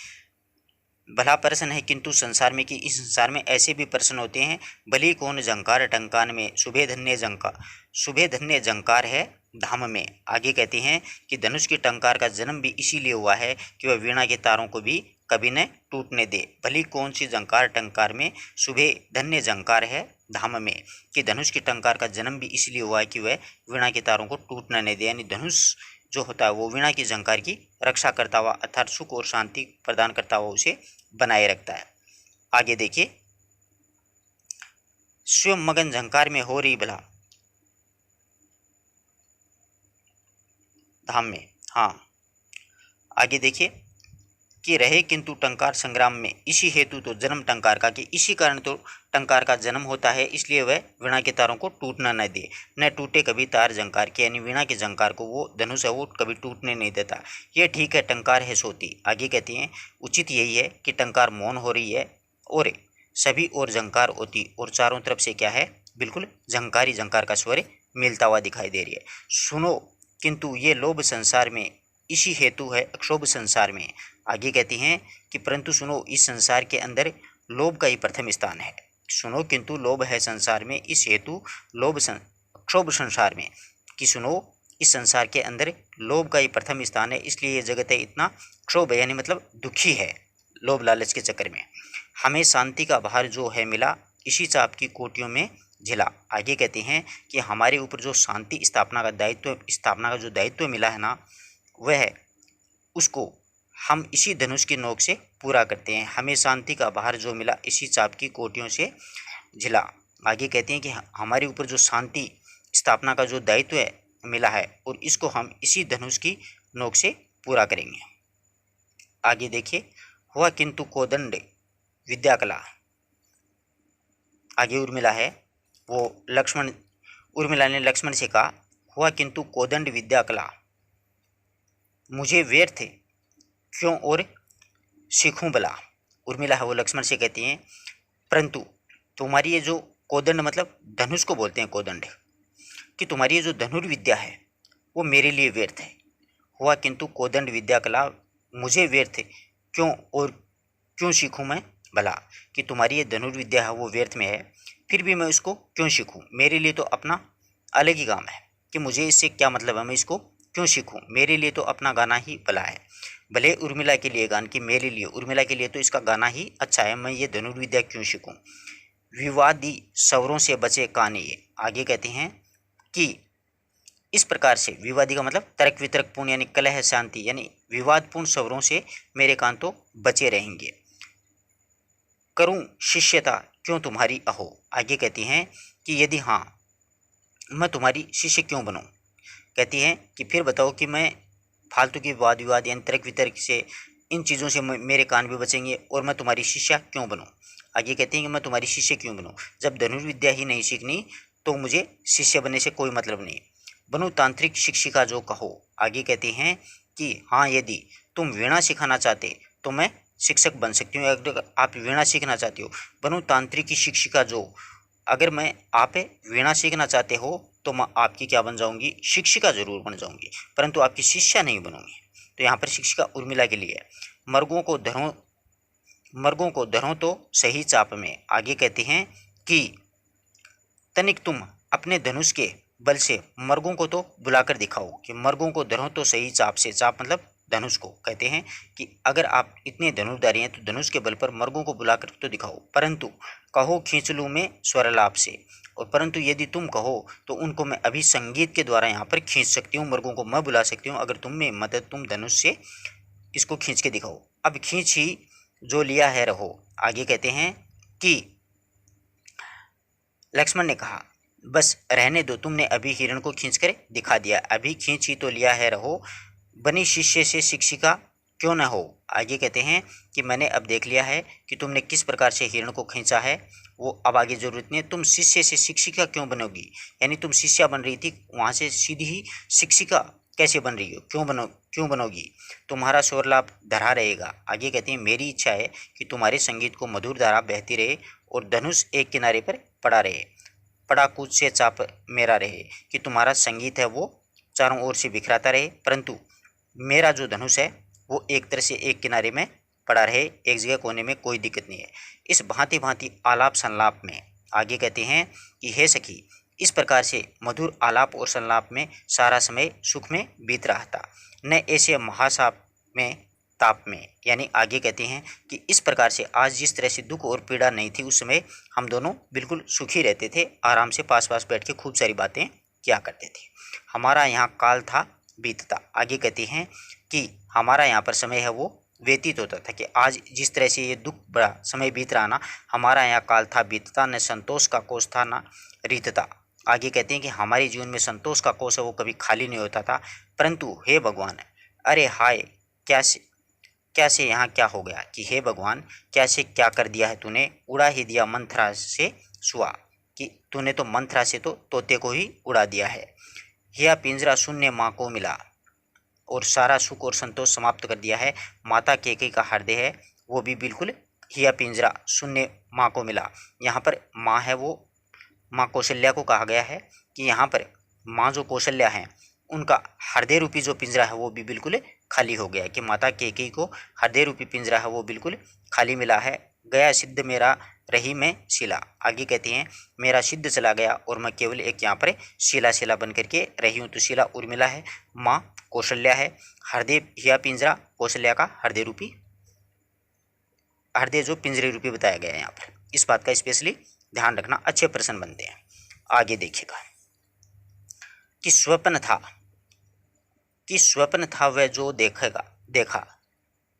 भला प्रश्न है किंतु संसार में, कि इस संसार में ऐसे भी प्रश्न होते हैं। भली कौन झंकार टंकान में सुबह धन्य झंकार है धाम में, आगे कहते हैं कि धनुष की टंकार का जन्म भी इसीलिए हुआ है कि वह वीणा के तारों को भी कभी न टूटने दे। भली कौन सी झंकार टंकार में सुबह धन्य झंकार है धाम में, कि धनुष की टंकार का जन्म भी इसलिए हुआ है कि वह वीणा के तारों को टूटने नहीं दे, यानी धनुष जो होता है वो वीणा की झंकार की रक्षा करता हुआ अर्थात सुख और शांति प्रदान करता हुआ उसे बनाए रखता है। आगे देखिए स्वयं मगन झंकार में हो रही भला धाम में, हाँ आगे देखिए कि रहे किंतु टंकार संग्राम में, इसी हेतु तो जन्म टंकार का, कि इसी कारण तो टंकार का जन्म होता है, इसलिए वह वीणा के तारों को टूटना न दे। न टूटे कभी तार झंकार के, यानी वीणा के झंकार को वो धनुष है वो कभी टूटने नहीं देता। ये ठीक है टंकार है सोती, आगे कहती हैं उचित यही है कि टंकार मौन हो रही है और सभी और झंकार होती, और चारों तरफ से क्या है बिल्कुल झंकार ही झंकार का स्वर मिलता हुआ दिखाई दे रही है। सुनो किंतु ये लोभ संसार में, इसी हेतु है अक्षोभ संसार में, आगे कहती हैं कि परंतु सुनो इस संसार के अंदर लोभ का ही प्रथम स्थान है। सुनो किंतु लोभ है संसार में, इस हेतु क्षोभ संसार में, कि सुनो इस संसार के अंदर लोभ का ही प्रथम स्थान है, इसलिए ये जगत है इतना क्षोभ है, यानी मतलब दुखी है लोभ लालच के चक्कर में। हमें शांति का भार जो है मिला इसी चाप की कोटियों में झिला, आगे कहते हैं कि हमारे ऊपर जो शांति स्थापना का जो दायित्व मिला है ना, वह उसको हम इसी धनुष की नोक से पूरा करते हैं। हमें शांति का भार जो मिला इसी चाप की कोटियों से झिला, आगे कहते हैं कि हमारे ऊपर जो शांति स्थापना का जो दायित्व है मिला है और इसको हम इसी धनुष की नोक से पूरा करेंगे। आगे देखिए, हुआ किंतु कोदंड विद्या कला। आगे उर्मिला है, वो उर्मिला ने लक्ष्मण से कहा, हुआ किंतु कोदंड विद्या कला, मुझे व्यर्थ क्यों और सीखूं भला। उर्मिला है वो लक्ष्मण से कहती हैं, परंतु तुम्हारी ये जो कोदंड मतलब धनुष को बोलते हैं कोदंड, कि तुम्हारी ये जो धनुर्विद्या है वो मेरे लिए व्यर्थ है। हुआ किंतु कोदंड विद्या कला, मुझे व्यर्थ क्यों और क्यों सीखूं मैं भला, कि तुम्हारी ये धनुर्विद्या है वो व्यर्थ में है, फिर भी मैं इसको क्यों सीखूं। मेरे लिए तो अपना अलग ही काम है कि मुझे इससे क्या मतलब है, मैं इसको क्यों सीखूं। मेरे लिए तो अपना गाना ही भला है। भले उर्मिला के लिए गान, कि मेरे लिए, उर्मिला के लिए तो इसका गाना ही अच्छा है, मैं ये धनुर्विद्या क्यों सीखूं। विवादी सवरों से बचे कान ये। आगे कहते हैं कि इस प्रकार से, विवादी का मतलब तर्क वितर्क पूर्ण यानी कलह शांति, यानी विवादपूर्ण सवरों से मेरे कान तो बचे रहेंगे। करूं शिष्यता क्यों तुम्हारी अहो। आगे कहती हैं कि यदि हाँ मैं तुम्हारी शिष्य क्यों बनूं। कहती हैं कि फिर बताओ कि मैं फालतू की वाद विवाद यानी तर्क वितर्क से, इन चीज़ों से मेरे कान भी बचेंगे और मैं तुम्हारी शिष्या क्यों बनूं। आगे कहती हैं कि मैं तुम्हारी शिष्य क्यों बनूं, जब धनुर्विद्या ही नहीं सीखनी तो मुझे शिष्य बनने से कोई मतलब नहीं। बनूं तांत्रिक शिक्षिका जो कहो। आगे कहती हैं कि हाँ यदि तुम वीणा सिखाना चाहते तो मैं शिक्षक बन सकती हूँ। अगर आप वीणा सीखना चाहते हो, बनूं तांत्रिक की शिक्षिका जो, अगर मैं आप वीणा सीखना चाहते हो तो मैं आपकी क्या बन जाऊंगी, शिक्षिका जरूर बन जाऊंगी, परंतु आपकी शिष्या नहीं बनूंगी। तो यहाँ पर शिक्षिका उर्मिला के लिए है। मर्गों को धरो तो सही चाप में। आगे कहते हैं कि तनिक तुम अपने धनुष के बल से मर्गों को तो बुलाकर दिखाओ, कि मर्गों को धरो तो सही चाप से। चाप मतलब धनुष को कहते हैं कि अगर आप इतने धनुर्धारी हैं तो धनुष के बल पर मर्गों को बुलाकर तो दिखाओ, परंतु कहो खींच लूँ मैं स्वरलाप से। और परंतु यदि तुम कहो तो उनको मैं अभी संगीत के द्वारा यहाँ पर खींच सकती हूँ, मर्गों को मैं बुला सकती हूँ, अगर तुम में मदद, तुम धनुष से इसको खींच के दिखाओ। अब खींच ही जो लिया है रहो। आगे कहते हैं कि लक्ष्मण ने कहा, बस रहने दो, तुमने अभी हिरण को खींच कर दिखा दिया, अभी खींच ही तो लिया है रहो, बनी शिष्य से शिक्षिका क्यों न हो। आगे कहते हैं कि मैंने अब देख लिया है कि तुमने किस प्रकार से हिरण को खींचा है, वो अब आगे जरूरत नहीं है, तुम शिष्य से शिक्षिका क्यों बनोगी। यानी तुम शिष्या बन रही थी, वहाँ से सीधी ही शिक्षिका कैसे बन रही हो, क्यों बनोगी, तुम्हारा स्वरलाप धरा रहेगा। आगे कहते हैं मेरी इच्छा है कि तुम्हारे संगीत को मधुर धारा बहती रहे और धनुष एक किनारे पर पड़ा रहे, पड़ा कूद से चाप मेरा रहे, कि तुम्हारा संगीत है वो चारों ओर से बिखराता रहे, परंतु मेरा जो धनुष है वो एक तरह से एक किनारे में पड़ा रहे, एक जगह कोने में, कोई दिक्कत नहीं है। इस भांति भांति आलाप संलाप में। आगे कहते हैं कि हे सखी, इस प्रकार से मधुर आलाप और संलाप में सारा समय सुख में बीत रहा था, न ऐसे महासाप में ताप में। यानी आगे कहते हैं कि इस प्रकार से आज जिस तरह से दुख और पीड़ा नहीं थी, उस समय हम दोनों बिल्कुल सुखी रहते थे, आराम से पास पास बैठ के खूब सारी बातें किया करते थे। हमारा यहाँ काल था बीतता। आगे कहते हैं कि हमारा यहाँ पर समय है वो व्यतीत होता था, कि आज जिस तरह से ये दुख बड़ा समय बीत रहा ना, हमारा यहाँ काल था बीतता, न संतोष का कोष था न रीतता। आगे कहते हैं कि हमारे जीवन में संतोष का कोष है वो कभी खाली नहीं होता था, परंतु हे भगवान, अरे हाय क्या से यहाँ क्या हो गया, कि हे भगवान क्या से क्या कर दिया है तूने, उड़ा ही दिया मंथरा से सुआ, कि तूने तो मंथरा से तो तोते को ही उड़ा दिया है। यह पिंजरा शून्य माँ को मिला, और सारा सुख और संतोष समाप्त कर दिया है। माता कैकेयी का हृदय है वो भी बिल्कुल हिया पिंजरा शून्य माँ को मिला। यहाँ पर माँ है वो माँ कौशल्या को कहा गया है, कि यहाँ पर माँ जो कौशल्या हैं उनका हृदय रूपी जो पिंजरा है वो भी बिल्कुल खाली हो गया, कि माता कैकेयी को हृदय रूपी पिंजरा है वो बिल्कुल खाली मिला है। गया सिद्ध मेरा रही मैं शिला। आगे कहती हैं मेरा सिद्ध चला गया और मैं केवल एक यहाँ पर शिला बन करके रही हूँ। तो शिला उर्मिला है, माँ कौशल्या है, हृदय हिया पिंजरा कौशल्या का हृदय रूपी, हृदय जो पिंजरे रूपी बताया गया है यहाँ पर। इस बात का स्पेशली ध्यान रखना, अच्छे प्रश्न बनते हैं। आगे देखिएगा कि स्वप्न था वह जो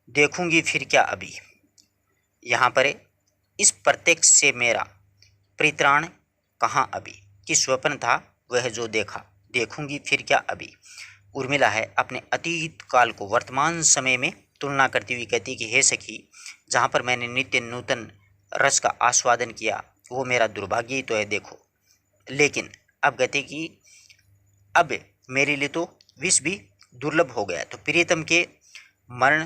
देखूंगी फिर क्या अभी। यहाँ पर इस प्रत्यक्ष से मेरा परित्राण कहाँ अभी, कि स्वप्न था वह जो देखा, देखूंगी फिर क्या अभी। उर्मिला है अपने अतीत काल को वर्तमान समय में तुलना करती हुई कहती कि हे सखी, जहाँ पर मैंने नित्य नूतन रस का आस्वादन किया वो मेरा दुर्भाग्य ही तो है देखो। लेकिन अब कहते कि अब मेरे लिए तो विष भी दुर्लभ हो गया। तो प्रियतम के मरण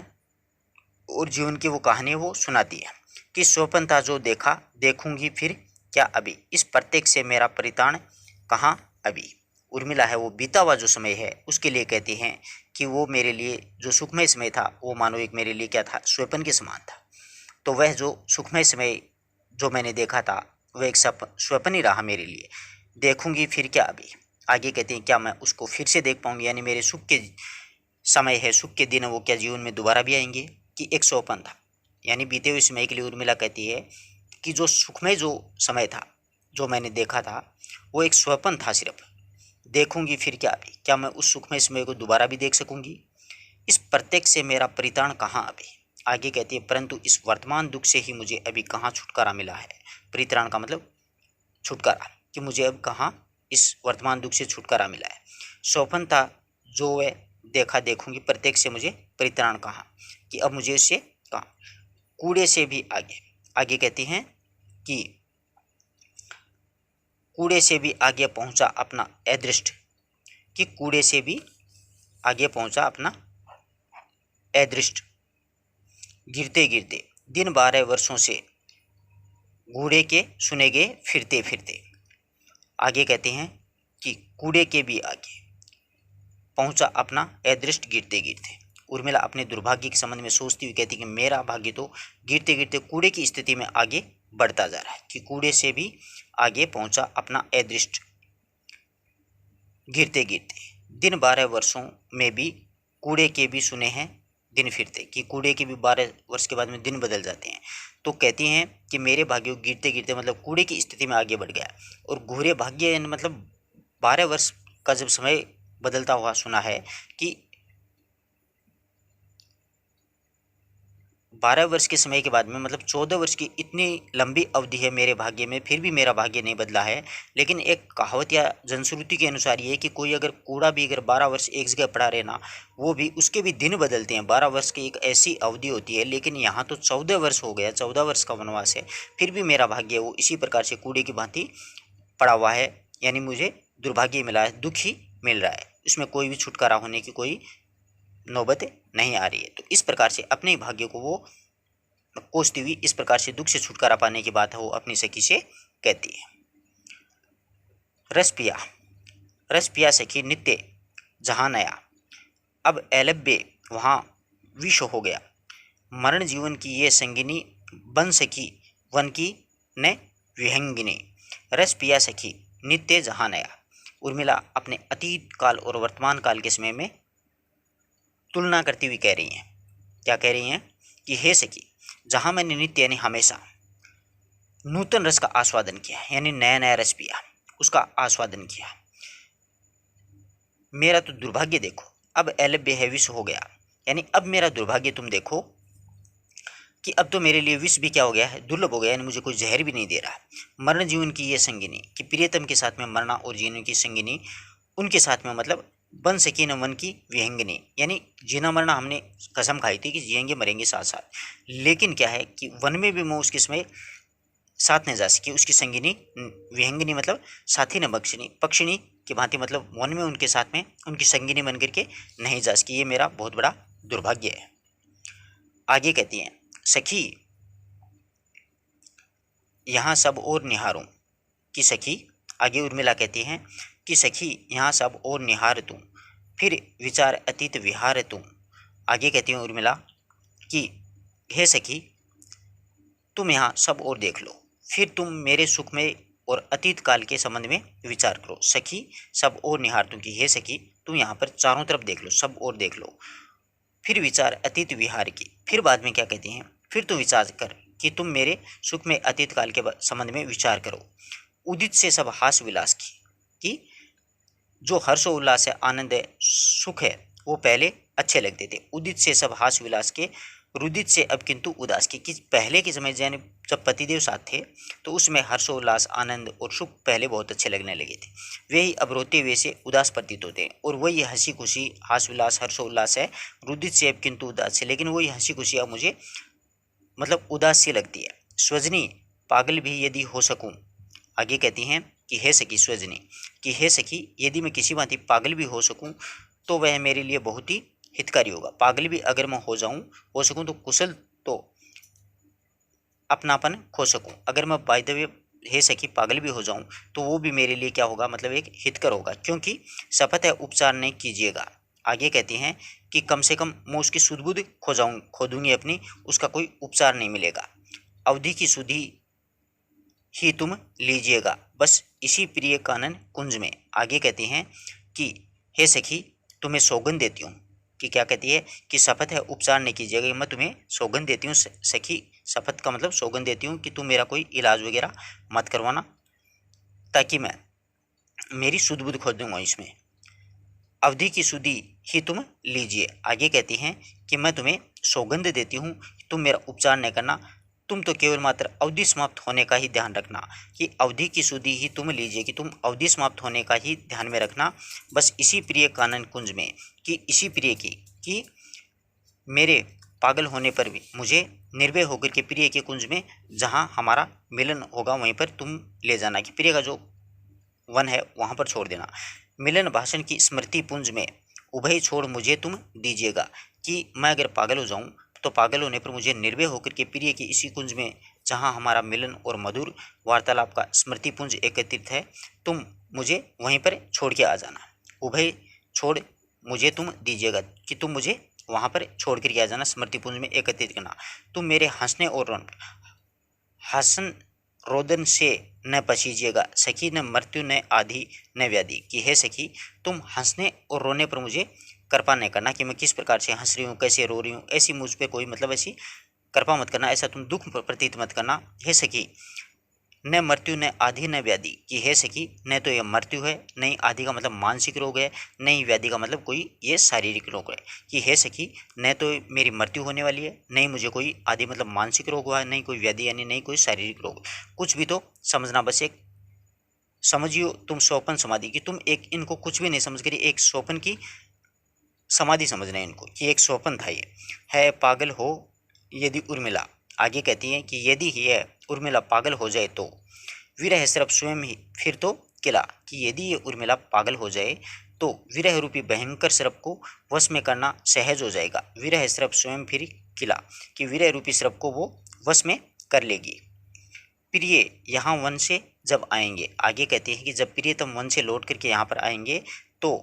और जीवन की वो कहानी वो सुनाती है कि स्वप्न था जो देखा, देखूंगी फिर क्या अभी, इस प्रत्येक से मेरा परिताण कहाँ अभी। उर्मिला है वो बीता हुआ जो समय है उसके लिए कहती हैं कि वो मेरे लिए जो सुखमय समय था वो मानो एक मेरे लिए क्या था, स्वप्न के समान था। तो वह जो सुखमय समय जो मैंने देखा था वह एक स्वप्न ही रहा मेरे लिए। देखूंगी फिर क्या अभी, आगे कहते हैं क्या मैं उसको फिर से देख पाऊंगी, यानी मेरे सुख के समय है, सुख के दिन वो क्या जीवन में दोबारा भी आएंगे कि एक स्वप्न था। यानी बीते हुए समय के लिए उर्मिला कहती है कि जो सुखमय जो समय था जो मैंने देखा था वो एक स्वप्न था सिर्फ। देखूंगी फिर क्या अभी, क्या मैं उस सुखमय समय को दोबारा भी देख सकूंगी, इस प्रत्येक से मेरा परिताण कहाँ अभी। आगे कहती है परंतु इस वर्तमान दुख से ही मुझे अभी कहाँ छुटकारा मिला है। परित्राण का मतलब छुटकारा, कि मुझे अब कहाँ इस वर्तमान दुख से छुटकारा मिला है। स्वप्न था जो वह देखा, देखूंगी प्रत्येक से मुझे परित्राण कहाँ, कि अब मुझे इससे कहाँ, कूड़े से भी आगे। आगे कहती हैं कि कूड़े से भी आगे पहुंचा अपना अदृष्ट, कि कूड़े से भी आगे पहुंचा अपना अदृष्ट, गिरते गिरते दिन 12 वर्षों से कूड़े के सुने गए फिरते फिरते। आगे कहते हैं कि कूड़े के भी आगे पहुंचा अपना अदृष्ट, गिरते गिरते। उर्मिला अपने दुर्भाग्य के संबंध में सोचती हुई कहती कि मेरा भाग्य तो गिरते गिरते कूड़े की स्थिति में आगे बढ़ता जा रहा है, कि कूड़े से भी आगे पहुंचा अपना अदृष्ट, गिरते गिरते दिन 12 वर्षों में भी कूड़े के भी सुने हैं दिन फिरते, कि कूड़े के भी 12 वर्ष के बाद में दिन बदल जाते हैं। तो कहती हैं कि मेरे भाग्य गिरते गिरते मतलब कूड़े की स्थिति में आगे बढ़ गया, और घूरे भाग्य मतलब 12 वर्ष का जब समय बदलता हुआ सुना है कि 12 वर्ष के समय के बाद में मतलब 14 वर्ष की इतनी लंबी अवधि है मेरे भाग्य में, फिर भी मेरा भाग्य नहीं बदला है। लेकिन एक कहावत या जनश्रुति के अनुसार ये कि कोई अगर कूड़ा भी अगर 12 वर्ष एक जगह पड़ा रहे ना, वो भी उसके भी दिन बदलते हैं। 12 वर्ष की एक ऐसी अवधि होती है, लेकिन यहाँ तो 14 वर्ष हो गया, 14 वर्ष का वनवास है, फिर भी मेरा भाग्य वो इसी प्रकार से कूड़े की भांति पड़ा हुआ है। यानी मुझे दुर्भाग्य मिला है, दुख ही मिल रहा है, इसमें कोई भी छुटकारा होने की कोई नौबत नहीं आ रही है। तो इस प्रकार से अपने भाग्य को वो कोसती हुई इस प्रकार से दुख से छुटकारा पाने की बात है वो अपनी सखी से कहती है। रस पिया, रस पिया सखी नित्य जहाँ नया, अब एलब्य वहाँ विष हो गया, मरण जीवन की ये संगिनी बन सकी वन की न विहंगिनी। रस पिया सखी नित्य जहाँ नया। उर्मिला अपने अतीत काल और वर्तमान काल के समय में तुलना करती हुई कह रही हैं, क्या कह रही हैं कि हे सखी, जहाँ मैंने नित्य यानी हमेशा नूतन रस का आस्वादन किया, यानी नया नया रस पिया, उसका आस्वादन किया, मेरा तो दुर्भाग्य देखो अब एलब्य है विष हो गया। यानी अब मेरा दुर्भाग्य तुम देखो कि अब तो मेरे लिए विष भी क्या हो गया है, दुर्लभ हो गया, यानी मुझे कोई जहर भी नहीं दे रहा। मरण जीवन की ये संगिनी, कि प्रियतम के साथ में मरना और जीवन की संगिनी, उनके साथ में मतलब बन सकी न वन की विहंगिनी, यानी जीना मरना हमने कसम खाई थी कि जिएंगे मरेंगे साथ साथ, लेकिन क्या है कि वन में भी मैं उसके समय साथ नहीं जा सकी, उसकी संगिनी विहंगिनी मतलब साथी न बख्शिनी, पक्षिणी की भांति मतलब वन में उनके साथ में उनकी संगिनी बन करके नहीं जा सकी, ये मेरा बहुत बड़ा दुर्भाग्य है। आगे कहती हैं सखी यहाँ सब और निहारूं, कि सखी, आगे उर्मिला कहती हैं कि सखी यहाँ सब और निहार तू, फिर विचार अतीत विहार तू। आगे कहती हूँ उर्मिला कि हे सखी, तुम यहाँ सब और देख लो, फिर तुम मेरे सुख में और अतीत काल के संबंध में विचार करो। सखी सब और निहार तू, कि हे सखी तुम यहाँ पर चारों तरफ देख लो, सब और देख लो, फिर विचार अतीत विहार की। फिर बाद में क्या कहती हैं, फिर तुम विचार कर कि तुम मेरे सुख में अतीत काल के संबंध में विचार करो। उदित से सब हास विलास की, कि जो हर्ष उल्लास है, आनंद है, सुख है, वो पहले अच्छे लगते थे। उदित से सब हास विलास के रुदित से अब किंतु उदास, कि पहले के समय जब पतिदेव साथ थे तो उसमें हर्षोल्लास आनंद और सुख पहले बहुत अच्छे लगने लगे थे, वे ही अब रोते हुए से उदास प्रतीत होते हैं। और वही हंसी खुशी हास्योल्लास हर्षोल्लास है रुदित से अब किंतु उदास से, लेकिन वही हंसी खुशी अब मुझे मतलब उदास सी लगती है। स्वजनी पागल भी यदि हो सकूं, आगे कहती हैं कि हे सखी स्वजनी, कि हे सखी यदि मैं किसी भांति पागल भी हो सकूं तो वह मेरे लिए बहुत ही हितकारी होगा। पागल भी अगर मैं हो सकूं तो कुशल, तो अपनापन खो सकूं। अगर मैं बाय द वे हे सखी पागल भी हो जाऊं तो वो भी मेरे लिए क्या होगा, मतलब एक हितकर होगा, क्योंकि शपथ है उपचार नहीं कीजिएगा। आगे कहती हैं कि कम से कम मैं उसकी सुध-बुध खो दूंगी अपनी, उसका कोई उपचार नहीं मिलेगा। अवधि की सुधि ही तुम लीजिएगा बस इसी प्रिय कानन कुंज में। आगे कहती हैं कि हे सखी तुम्हें सौगंध देती हूँ, कि क्या कहती है कि शपथ है उपचार नहीं कीजिएगा, मैं तुम्हें सौगंध देती हूँ सखी, शपथ का मतलब सौगंध देती हूँ कि तुम मेरा कोई इलाज वगैरह मत करवाना, ताकि मैं मेरी सुध बुध खो दूंगा इसमें। अवधि की सुधि ही तुम लीजिए। आगे कहती हैं कि मैं तुम्हें सौगंध देती हूँ, तुम मेरा उपचार नहीं करना, तुम तो केवल मात्र अवधि समाप्त होने का ही ध्यान रखना, कि अवधि की सुधि ही तुम लीजिए, कि तुम अवधि समाप्त होने का ही ध्यान में रखना बस इसी प्रिय कानन कुंज में, कि इसी प्रिय की, कि मेरे पागल होने पर भी मुझे निर्भय होकर के प्रिय के कुंज में जहाँ हमारा मिलन होगा वहीं पर तुम ले जाना, कि प्रिय का जो वन है वहाँ पर छोड़ देना। मिलन भाषण की स्मृति पुंज में उभय छोड़ मुझे तुम दीजिएगा, कि मैं अगर पागल हो जाऊं तो पागल होने पर मुझे निर्भय होकर के प्रिय की इसी कुंज में जहाँ हमारा मिलन और मधुर वार्तालाप का स्मृति पुंज एकत्रित है, तुम मुझे वहीं पर छोड़ के आ जाना। उभय छोड़ मुझे तुम दीजिएगा, कि तुम मुझे वहाँ पर छोड़ कर आ जाना, स्मृति पुंज में एकत्रित करना। तुम मेरे हंसने और हसन रोदन से न पसीजिएगा सखी, न मृत्यु न आधि न व्याधि, कि हे सखी तुम हंसने और रोने पर मुझे कृपा नहीं करना, कि मैं किस प्रकार से हंस रही हूँ कैसे रो रही हूँ, ऐसी मुझ पे कोई मतलब ऐसी कृपा मत करना, ऐसा तुम दुख प्रतीत मत करना। हे सखी न मृत्यु न आधि न व्याधि, कि हे सखी न तो यह मृत्यु है, न ही आधि का मतलब मानसिक रोग है, न ही व्याधि का मतलब कोई ये शारीरिक रोग है, कि हे सखी न तो मेरी मृत्यु होने वाली है, न ही मुझे कोई आदि मतलब मानसिक रोग हुआ है, नहीं कोई व्याधि यानी नहीं कोई शारीरिक रोग, कुछ भी तो समझना, बस एक समझियो तुम स्वपन समाधि, कि तुम एक इनको कुछ भी नहीं समझ करी, एक स्वपन की समाधि समझना है इनको, कि एक स्वपन था ये। है पागल हो यदि उर्मिला, आगे कहती है कि यदि यह उर्मिला पागल हो जाए तो विरह सिर्फ स्वयं ही फिर तो किला, कि यदि ये उर्मिला पागल हो जाए तो विरह रूपी भयंकर श्रप को वश में करना सहज हो जाएगा। विरह श्रप स्वयं फिर किला, कि विरह रूपी श्रप को वो वश में कर लेगी। प्रिय यहाँ वन से जब आएंगे, आगे कहते हैं कि जब प्रियतम वन से लौट करके यहाँ पर आएंगे तो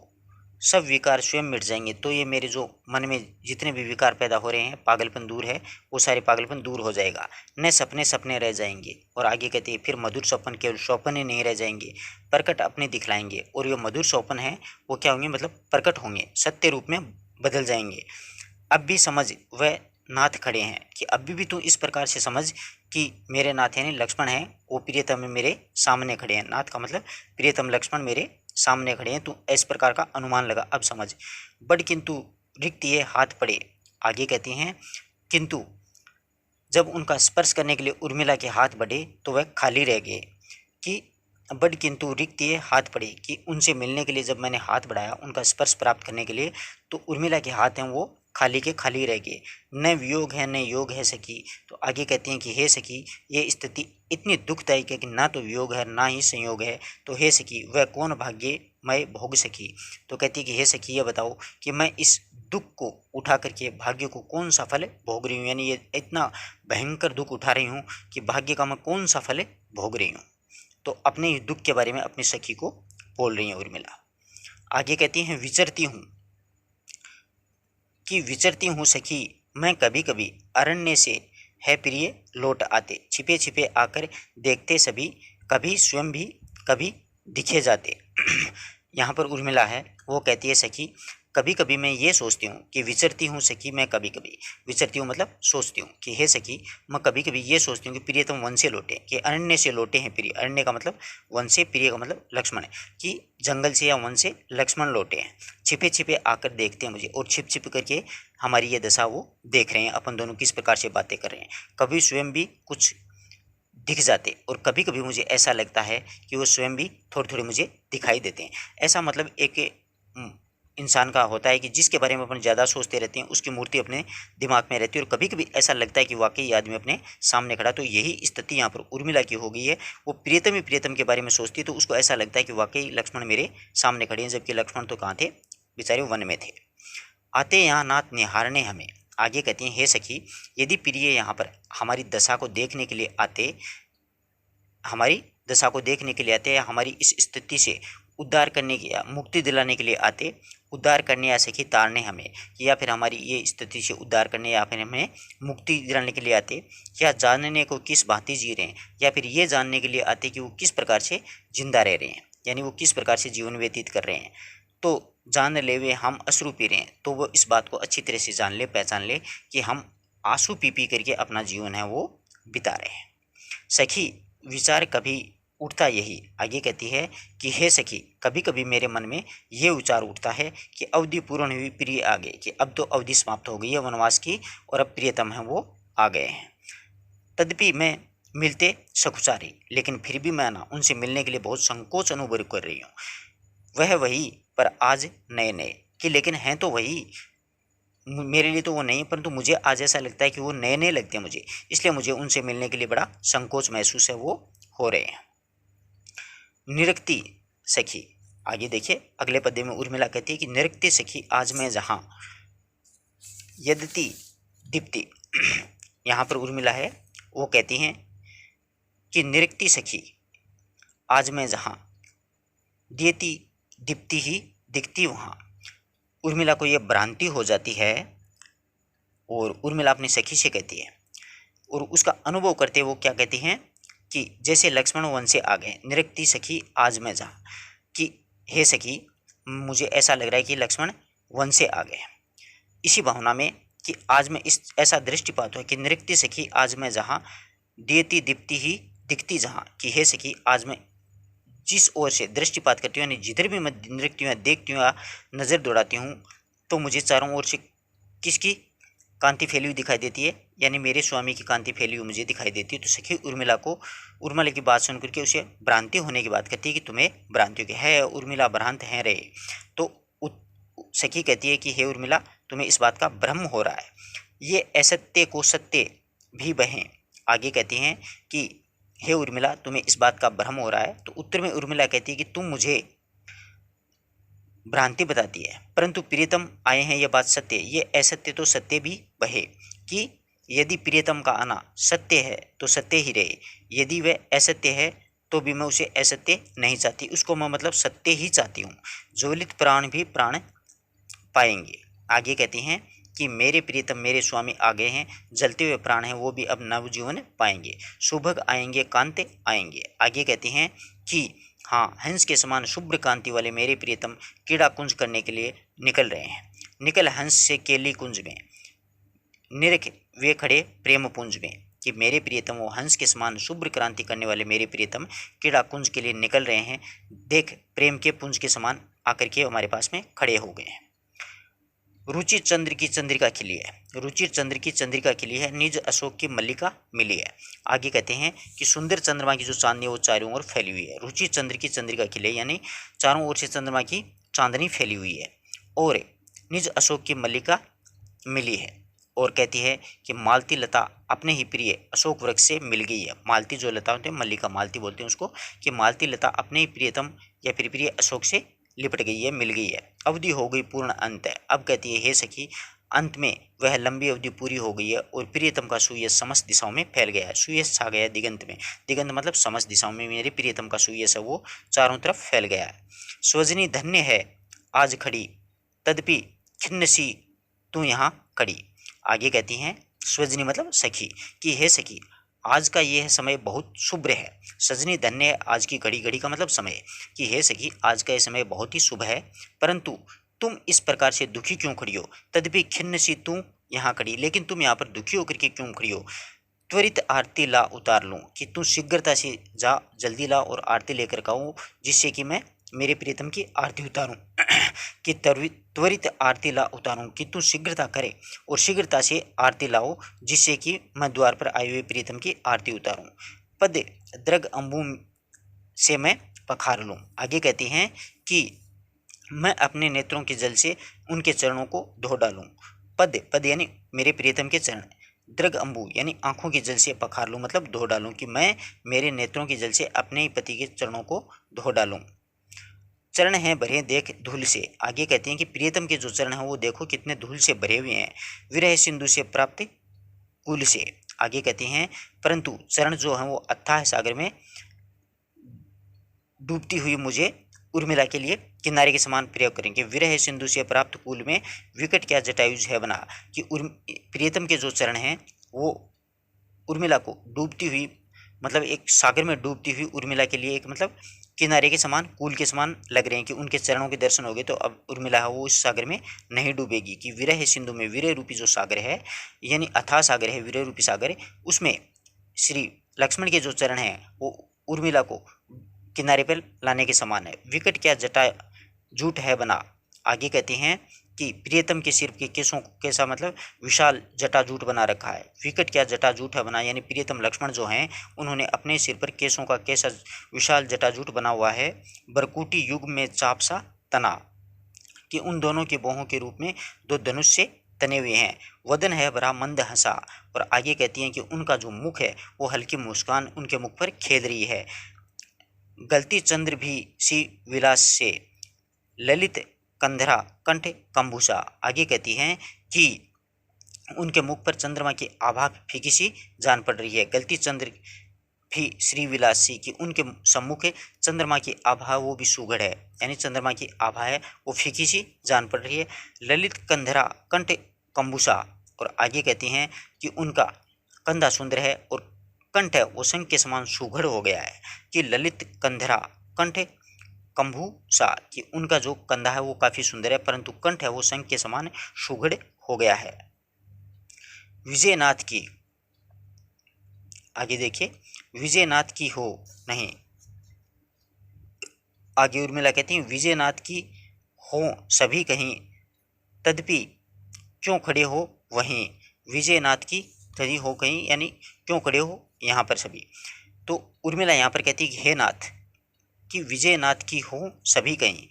सब विकार स्वयं मिट जाएंगे, तो ये मेरे जो मन में जितने भी विकार पैदा हो रहे हैं, पागलपन दूर है, वो सारे पागलपन दूर हो जाएगा। न सपने सपने रह जाएंगे, और आगे कहते हैं फिर मधुर स्वप्न केवल स्वप्न ही नहीं रह जाएंगे, प्रकट अपने दिखलाएंगे, और ये मधुर स्वप्न है वो क्या होंगे, मतलब प्रकट होंगे, सत्य रूप में बदल जाएंगे। अब भी समझ वह नाथ खड़े हैं, कि अभी भी तू इस प्रकार से समझ कि मेरे नाथ यानी लक्ष्मण हैं, वो प्रियतम मेरे सामने खड़े हैं, नाथ का मतलब प्रियतम लक्ष्मण मेरे सामने खड़े हैं, तू इस प्रकार का अनुमान लगा, अब समझ। बट किंतु रिक्त ये हाथ पड़े, आगे कहती हैं किंतु जब उनका स्पर्श करने के लिए उर्मिला के हाथ बढ़े तो वह खाली रह गए, कि बट किंतु रिक्त ये हाथ पड़े, कि उनसे मिलने के लिए जब मैंने हाथ बढ़ाया उनका स्पर्श प्राप्त करने के लिए, तो उर्मिला के हाथ हैं वो खाली के खाली रह गए। न वियोग है न योग है सखी, तो आगे कहती हैं कि हे सखी ये स्थिति इतनी दुखदायक है कि ना तो वियोग है ना ही संयोग है, तो हे सखी वह कौन भाग्य मैं भोग सकी। तो कहती है कि हे सखी ये बताओ कि मैं इस दुख को उठा करके भाग्य को कौन सा फल भोग रही हूँ, यानी ये इतना भयंकर दुख उठा रही हूँ कि भाग्य का मैं कौन सा फल भोग रही हूँ। तो अपने ही दुख के बारे में अपनी सखी को बोल रही हैं उर्मिला। आगे कहती हैं विचरती हूँ, कि विचरती हूँ सखी मैं कभी कभी अरण्य से है प्रिय लौट आते, छिपे छिपे आकर देखते सभी, कभी स्वयं भी कभी दिखे जाते। यहाँ पर उर्मिला है वो कहती है सखी कभी कभी मैं ये सोचती हूँ कि विचरती हूँ सखी मैं कभी कभी, विचरती हूँ मतलब सोचती हूँ, कि हे सखी मैं कभी कभी ये सोचती हूँ कि प्रियतम वन से लौटे, कि अरण्य से लौटे हैं प्रिय, अरण्य का मतलब वन से, प्रिय का मतलब लक्ष्मण है, कि जंगल से या वन से लक्ष्मण लौटे हैं, छिपे छिपे आकर देखते हैं मुझे, और छिप छिप करके हमारी ये दशा वो देख रहे हैं, अपन दोनों किस प्रकार से बातें कर रहे हैं। कभी स्वयं भी कुछ दिख जाते और कभी कभी मुझे ऐसा लगता है कि वो स्वयं भी थोड़े थोड़े मुझे दिखाई देते हैं। ऐसा मतलब एक इंसान का होता है कि जिसके बारे में अपन ज़्यादा सोचते रहते हैं उसकी मूर्ति अपने दिमाग में रहती है, और कभी कभी ऐसा लगता है कि वाकई ये आदमी अपने सामने खड़ा। तो यही स्थिति यहाँ पर उर्मिला की हो गई है। वो प्रियतम ही प्रियतम के बारे में सोचती है तो उसको ऐसा लगता है कि वाकई लक्ष्मण मेरे सामने खड़े हैं, जबकि लक्ष्मण तो कहाँ थे, बेचारे वन में थे। आते यहाँ नाथ निहारने हमें। आगे कहती हैं, हे सखी, यदि प्रिय यहाँ पर हमारी दशा को देखने के लिए आते, हमारी दशा को देखने के लिए आते या हमारी इस स्थिति से उद्धार करने की या मुक्ति दिलाने के लिए आते, उद्धार करने या सखी तारने हमें, या फिर हमारी ये स्थिति से उद्धार करने या फिर हमें मुक्ति दिलाने के लिए आते, या जानने को किस भांति जी रहे हैं, या फिर ये जानने के लिए आते कि वो किस प्रकार से जिंदा रह रहे हैं, यानी वो किस प्रकार से जीवन व्यतीत कर रहे हैं। तो जान ले वे हम अश्रु पी रहे हैं, तो वो इस बात को अच्छी तरह से जान ले, पहचान ले कि हम आंसू पी पी करके अपना जीवन है वो बिता रहे हैं। सखी विचार कभी उठता यही। आगे कहती है कि हे सखी, कभी कभी मेरे मन में ये विचार उठता है कि अवधि पूर्ण हुई, प्रिय आ गए, कि अब तो अवधि समाप्त हो गई है वनवास की और अब प्रियतम है वो आ गए हैं। तद्यपि मैं मिलते सकुचारी, लेकिन फिर भी मैं ना उनसे मिलने के लिए बहुत संकोच अनुभव कर रही हूँ। वह वही पर आज नए नए, कि लेकिन हैं तो वही, मेरे लिए तो वो नहीं, परंतु मुझे आज ऐसा लगता है कि वो नए नए लगते हैं मुझे, इसलिए मुझे उनसे मिलने के लिए बड़ा संकोच महसूस है वो हो रहे हैं। निरक्ति सखी, आगे देखिए अगले पद्य में उर्मिला कहती है कि निरक्ति सखी आज मैं जहाँ, यद्यति दीप्ति, यहाँ पर उर्मिला है वो कहती हैं कि निरक्ति सखी आज मैं जहाँ, दियति दीप्ति ही दिखती वहाँ। उर्मिला को ये भ्रांति हो जाती है और उर्मिला अपनी सखी से कहती है, और उसका अनुभव करते वो क्या कहती हैं कि जैसे लक्ष्मण वन से आ गए, निरक्ति सखी आज मैं जहाँ, कि हे सखी मुझे ऐसा लग रहा है कि लक्ष्मण वन से आ गए। इसी भावना में कि आज मैं इस ऐसा दृष्टिपात हो कि निरक्ति सखी आज मैं जहाँ, दियति दीप्ति ही दिखती जहाँ, कि हे सखी आज मैं जिस ओर से दृष्टिपात करती हूँ, यानी जिधर भी मैं नृत्य हूँ, देखती हूँ या नज़र दौड़ाती हूँ, तो मुझे चारों ओर से किसकी कांति फैली हुई दिखाई देती है, यानी मेरे स्वामी की कांति फैली हुई मुझे दिखाई देती है। तो सखी उर्मिला की बात सुन करके उसे भ्रांति होने की बात कहती है कि तुम्हें भ्रांति हो है, उर्मिला भ्रांत है रहे। तो सखी कहती है कि हे उर्मिला, तुम्हें इस बात का भ्रम हो रहा है, ये असत्य को सत्य भी बहें। आगे कहती हैं कि हे उर्मिला, तुम्हें इस बात का भ्रम हो रहा है। तो उत्तर में उर्मिला कहती है कि तुम मुझे भ्रांति बताती है, परंतु प्रियतम आए हैं यह बात सत्य है, ये असत्य तो सत्य भी बहे, कि यदि प्रियतम का आना सत्य है तो सत्य ही रहे, यदि वह असत्य है तो भी मैं उसे असत्य नहीं चाहती, उसको मैं मतलब सत्य ही चाहती हूँ। ज्वलित प्राण भी प्राण पाएंगे। आगे कहती हैं कि मेरे प्रियतम मेरे स्वामी आ गए हैं, जलते हुए प्राण हैं वो भी अब नवजीवन पाएंगे, सुभग आएंगे, कांते आएंगे। आगे कहती हैं कि हाँ, हंस के समान शुभ्र कांति वाले मेरे प्रियतम कीड़ा कुंज करने के लिए निकल रहे हैं। निकल हंस से केली कुंज में, निरख वे खड़े प्रेम पुंज में, कि मेरे प्रियतम वो हंस के समान शुभ्र क्रांति करने वाले मेरे प्रियतम कीड़ा कुंज के लिए निकल रहे हैं, देख प्रेम के पुंज के समान आकर के हमारे पास में खड़े हो गए हैं। रुचि चंद्र की चंद्रिका खिली है, रुचि चंद्र की चंद्रिका खिली है, निज अशोक की मल्लिका मिली है। आगे कहते हैं कि सुंदर चंद्रमा की जो चांदनी है वो चारों ओर फैली हुई है। रुचि चंद्र की चंद्रिका खिली, यानी चारों ओर से चंद्रमा की चांदनी फैली हुई है, और निज अशोक की मल्लिका मिली है। और कहती है कि मालती लता अपने ही प्रिय अशोक वृक्ष से मिल गई है। मालती जो लता होते हैं, मल्लिका मालती बोलते हैं उसको, कि मालती लता अपने ही प्रियतम या फिर प्रिय अशोक से लिपट गई है, मिल गई है। अवधि हो गई पूर्ण, अंत है। अब कहती है हे सखी, अंत में वह लंबी अवधि पूरी हो गई है और प्रियतम का सुयश समस्त दिशाओं में फैल गया है। सुयश छा गया है दिगंत में, दिगंत मतलब समस्त दिशाओं में मेरे प्रियतम का सुयश है वो चारों तरफ फैल गया है। स्वजनी धन्य है आज खड़ी, तदपि खिन्न सी तू यहाँ खड़ी। आगे कहती हैं स्वजनी मतलब सखी, कि हे सखी आज का यह समय बहुत शुभ्र है। सजनी धन्य है आज की घड़ी, घड़ी का मतलब समय, कि हे सखी आज का यह समय बहुत ही शुभ है, परंतु तुम इस प्रकार से दुखी क्यों खड़ी हो। तदपि खिन्न सी तू यहाँ खड़ी, लेकिन तुम यहाँ पर दुखी होकर के क्यों खड़ी हो। त्वरित आरती ला उतार लूँ, कि तू शीघ्रता से जा, जल्दी ला और आरती लेकर आऊँ, जिससे कि मैं मेरे प्रियतम की आरती उतारूं कि त्वरित आरती ला उतारूं कि तू शीघ्रता करे और शीघ्रता से आरती लाओ, जिससे कि मैं द्वार पर आए हुए प्रियतम की आरती उतारूं। पद द्रग अंबु से मैं पखार लूं। आगे कहते हैं कि मैं अपने नेत्रों के जल से उनके चरणों को धो डालूं। पद पद यानी मेरे प्रियतम के चरण, द्रग अंबु यानी आंखों के जल से पखार लूं मतलब धो डालूं, कि मैं मेरे नेत्रों के जल से अपने ही पति के चरणों को धो डालूं। चरण हैं भरे देख धूल से। आगे कहते हैं कि प्रियतम के जो चरण हैं वो देखो कितने धूल से भरे हुए हैं, विरह सिंधु से प्राप्त कुल से। आगे कहते हैं परंतु चरण जो हैं वो अथाह सागर में डूबती हुई मुझे उर्मिला के लिए किनारे के समान प्रयोग करेंगे। विरह सिंधु से प्राप्त कुल में विकट क्या जटायुज है बना, कि प्रियतम के जो चरण हैं वो उर्मिला को डूबती हुई मतलब एक सागर में डूबती हुई उर्मिला के लिए एक मतलब किनारे के समान कूल के समान लग रहे हैं, कि उनके चरणों के दर्शन हो गए तो अब उर्मिला है वो इस सागर में नहीं डूबेगी। कि विरह सिंधु में विरह रूपी जो सागर है यानी अथाह सागर है, विरह रूपी सागर, उसमें श्री लक्ष्मण के जो चरण हैं वो उर्मिला को किनारे पर लाने के समान है। विकट क्या जटा जूट है बना। आगे कहते हैं कि प्रियतम के सिर के केसों कैसा मतलब विशाल जटाजूट बना रखा है। विकट क्या जटाजूट है बना यानी प्रियतम लक्ष्मण जो हैं उन्होंने अपने सिर पर केसों का कैसा विशाल जटाजूट बना हुआ है। बरकूटी युग में चाप सा तना, कि उन दोनों के बाहों के रूप में दो धनुष से तने हुए हैं। वदन है बड़ा मंद हंसा, और आगे कहती हैं कि उनका जो मुख है वो हल्की मुस्कान उनके मुख पर खेल रही है। गलती चंद्र भी सी विलास से ललित कंधरा कंठ कंभूषा। आगे कहती हैं कि उनके मुख पर चंद्रमा की आभा फीकी सी जान पड़ रही है। गलती चंद्र भी श्री विलासी, की उनके सम्मुख चंद्रमा की आभा वो भी सुघड़ है, यानी चंद्रमा की आभा है वो फीकी सी जान पड़ रही है। ललित कंधरा कंठ कंभूषा, और आगे कहती हैं कि उनका कंधा सुंदर है और कंठ है वो शंख के समान सुघड़ हो गया है। कि ललित कंधरा कंठ कंभूषा, कि उनका जो कंधा है वो काफ़ी सुंदर है परंतु कंठ है वो शंख के समान सुघड़ हो गया है। विजयनाथ की, आगे देखिए, विजयनाथ की हो नहीं, आगे उर्मिला कहती हैं विजयनाथ की हो सभी कहीं, तदपि क्यों खड़े हो वहीं। विजयनाथ की तदी हो कहीं यानी क्यों खड़े हो यहाँ पर सभी। तो उर्मिला यहाँ पर कहती है कि हे नाथ, कि विजयनाथ की हो सभी कहीं।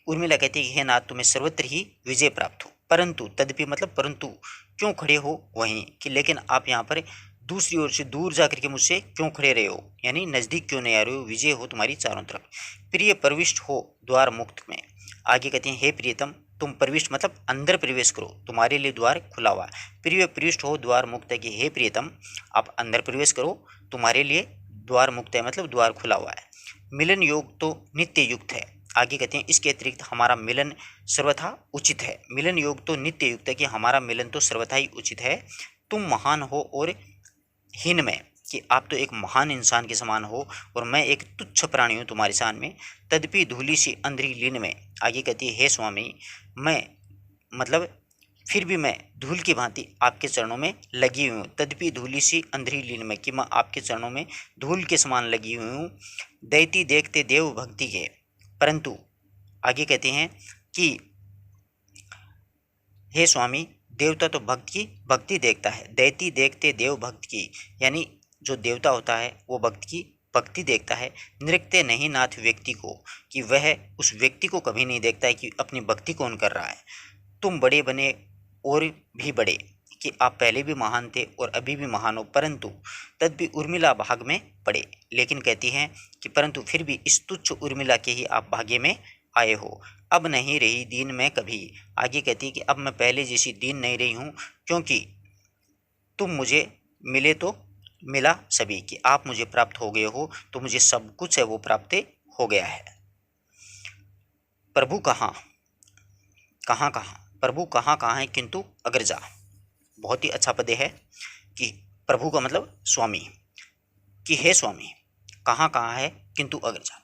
उर्मिला कहती है कि हे नाथ तुम्हें सर्वत्र ही विजय प्राप्त हो, परंतु तदपि मतलब परंतु क्यों खड़े हो वहीं, कि लेकिन आप यहाँ पर दूसरी ओर से दूर जाकर के मुझसे क्यों खड़े रहे हो, यानी नज़दीक क्यों नहीं आ रहे हो। विजय हो तुम्हारी चारों तरफ, प्रिय प्रविष्ट हो द्वार मुक्त में। आगे कहते हैं हे प्रियतम तुम प्रविष्ट मतलब अंदर प्रवेश करो, तुम्हारे लिए द्वार खुला हुआ है। प्रिय प्रविष्ट हो द्वार मुक्त है, कि हे प्रियतम आप अंदर प्रवेश करो, तुम्हारे लिए द्वार मुक्त है मतलब द्वार खुला हुआ है। मिलन योग तो नित्य युक्त है। आगे कहते हैं इसके अतिरिक्त हमारा मिलन सर्वथा उचित है। मिलन योग तो नित्य युक्त है, कि हमारा मिलन तो सर्वथा ही उचित है। तुम महान हो और हीन में, कि आप तो एक महान इंसान के समान हो और मैं एक तुच्छ प्राणी हूँ तुम्हारे सामने। तदपि धूली सी अंधरी लीन में। आगे कहती है हे स्वामी मैं मतलब फिर भी मैं धूल की भांति आपके चरणों में लगी हुई हूँ। तदपि धूली सी अंधरी लीन में, कि मैं आपके चरणों में धूल के समान लगी हुई हूँ। दैती देखते देव भक्ति के, परंतु आगे कहते हैं कि हे स्वामी देवता तो भक्ति देखता है, दैती देखते देव भक्ति की, यानी जो देवता होता है वो भक्त की भक्ति देखता है। नृत्य नहीं नाथ व्यक्ति को, कि वह उस व्यक्ति को कभी नहीं देखता है कि अपनी भक्ति कौन कर रहा है। तुम बड़े बने और भी बड़े, कि आप पहले भी महान थे और अभी भी महान हो, परंतु तद भी उर्मिला भाग में पड़े। लेकिन कहती हैं कि परंतु फिर भी इस तुच्छ उर्मिला के ही आप भाग्य में आए हो। अब नहीं रही दीन में कभी। आगे कहती है कि अब मैं पहले जैसी दीन नहीं रही हूँ, क्योंकि तुम मुझे मिले तो मिला सभी, कि आप मुझे प्राप्त हो गए हो तो मुझे सब कुछ है वो प्राप्त हो गया है। प्रभु कहाँ कहाँ कहाँ, प्रभु कहाँ कहाँ है किंतु अगर जा। बहुत ही अच्छा पद है कि प्रभु का मतलब स्वामी, कि हे स्वामी कहाँ कहाँ है किंतु अगर जा,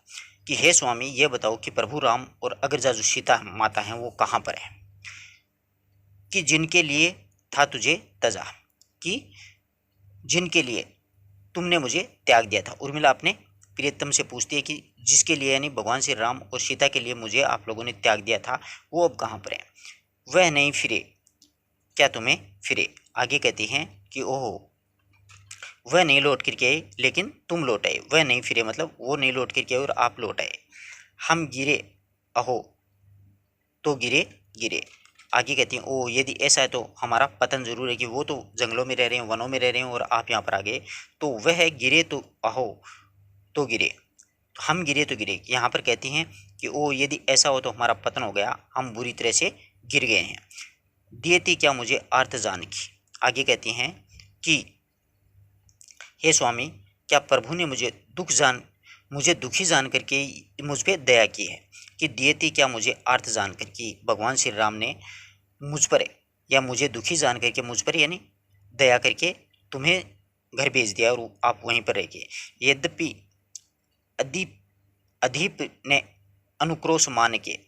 कि हे स्वामी ये बताओ कि प्रभु राम और अग्रजा जो सीता माता हैं वो कहाँ पर है। कि जिनके लिए था तुझे तजा, कि जिनके लिए तुमने मुझे त्याग दिया था। उर्मिला अपने प्रियतम से पूछती है कि जिसके लिए यानी भगवान श्री राम और सीता के लिए मुझे आप लोगों ने त्याग दिया था वो अब कहाँ पर है। वह नहीं फिरे, क्या तुम्हें फिरे। आगे कहती हैं कि ओहो, वह नहीं लौट कर के आई लेकिन तुम लौट आए। वह नहीं फिरे मतलब वो नहीं लौट कर के आए और आप लौट आए। हम गिरे अहो, तो गिरे गिरे। आगे कहती हैं ओ, यदि ऐसा है तो हमारा पतन जरूर है कि वो तो जंगलों में रह रहे हैं, वनों में रह रहे हैं और आप यहाँ पर आ गए। तो वह गिरे तो अहो, तो गिरे, हम गिरे तो गिरे। यहाँ पर कहती हैं कि ओ, यदि ऐसा हो तो हमारा पतन हो गया, हम बुरी तरह से गिर गए हैं। दियती क्या मुझे अर्थ जान की। आगे कहती हैं कि हे स्वामी, क्या प्रभु ने मुझे दुखी जान करके मुझ पर दया की है कि दियती क्या मुझे अर्थ जान कर कि भगवान श्री राम ने मुझ पर या मुझे दुखी जान करके मुझ पर यानी दया करके तुम्हें घर भेज दिया और आप वहीं पर रह गए। यद्यपि अदीप अधीप ने अनुक्रोश मान के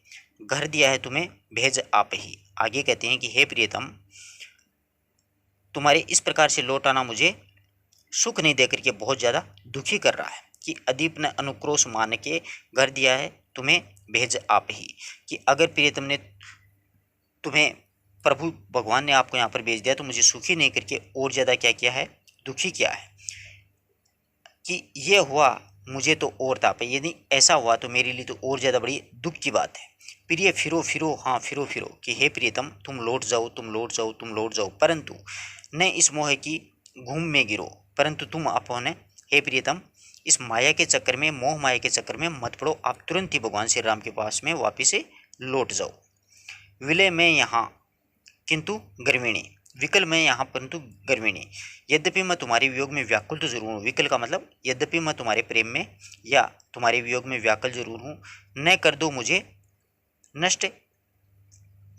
घर दिया है तुम्हें भेज आप ही। आगे कहते हैं कि हे प्रियतम, तुम्हारे इस प्रकार से लौट आना मुझे सुख नहीं देकर के बहुत ज़्यादा दुखी कर रहा है कि अदीप ने अनुक्रोश मान के घर दिया है तुम्हें भेज आप ही। कि अगर प्रियतम ने तुम्हें प्रभु भगवान ने आपको यहाँ पर भेज दिया तो मुझे सुखी नहीं करके और ज़्यादा क्या किया है, दुखी किया है। कि ये हुआ मुझे तो और ताप है, यदि ऐसा हुआ तो मेरे लिए तो और ज़्यादा बड़ी दुख की बात है। प्रिय फिरो फिरो, हाँ फिरो फिरो, कि हे प्रियतम तुम लौट जाओ, तुम लौट जाओ, तुम लौट जाओ, परंतु न इस मोह की घूम में गिरो। परंतु तुम अपने हे प्रियतम इस माया के चक्कर में, मोह माया के चक्कर में मत पड़ो, आप तुरंत ही भगवान श्री राम के पास में वापिस से लौट जाओ। विलय में यहाँ किंतु गर्विणी, विकल में यहाँ परंतु गर्विणी। यद्यपि मैं तुम्हारे वियोग में व्याकुल तो जरूर हूँ। विकल का मतलब यद्यपि मैं तुम्हारे प्रेम में या तुम्हारे वियोग में व्याकुल जरूर हूँ। न कर दो मुझे नष्ट,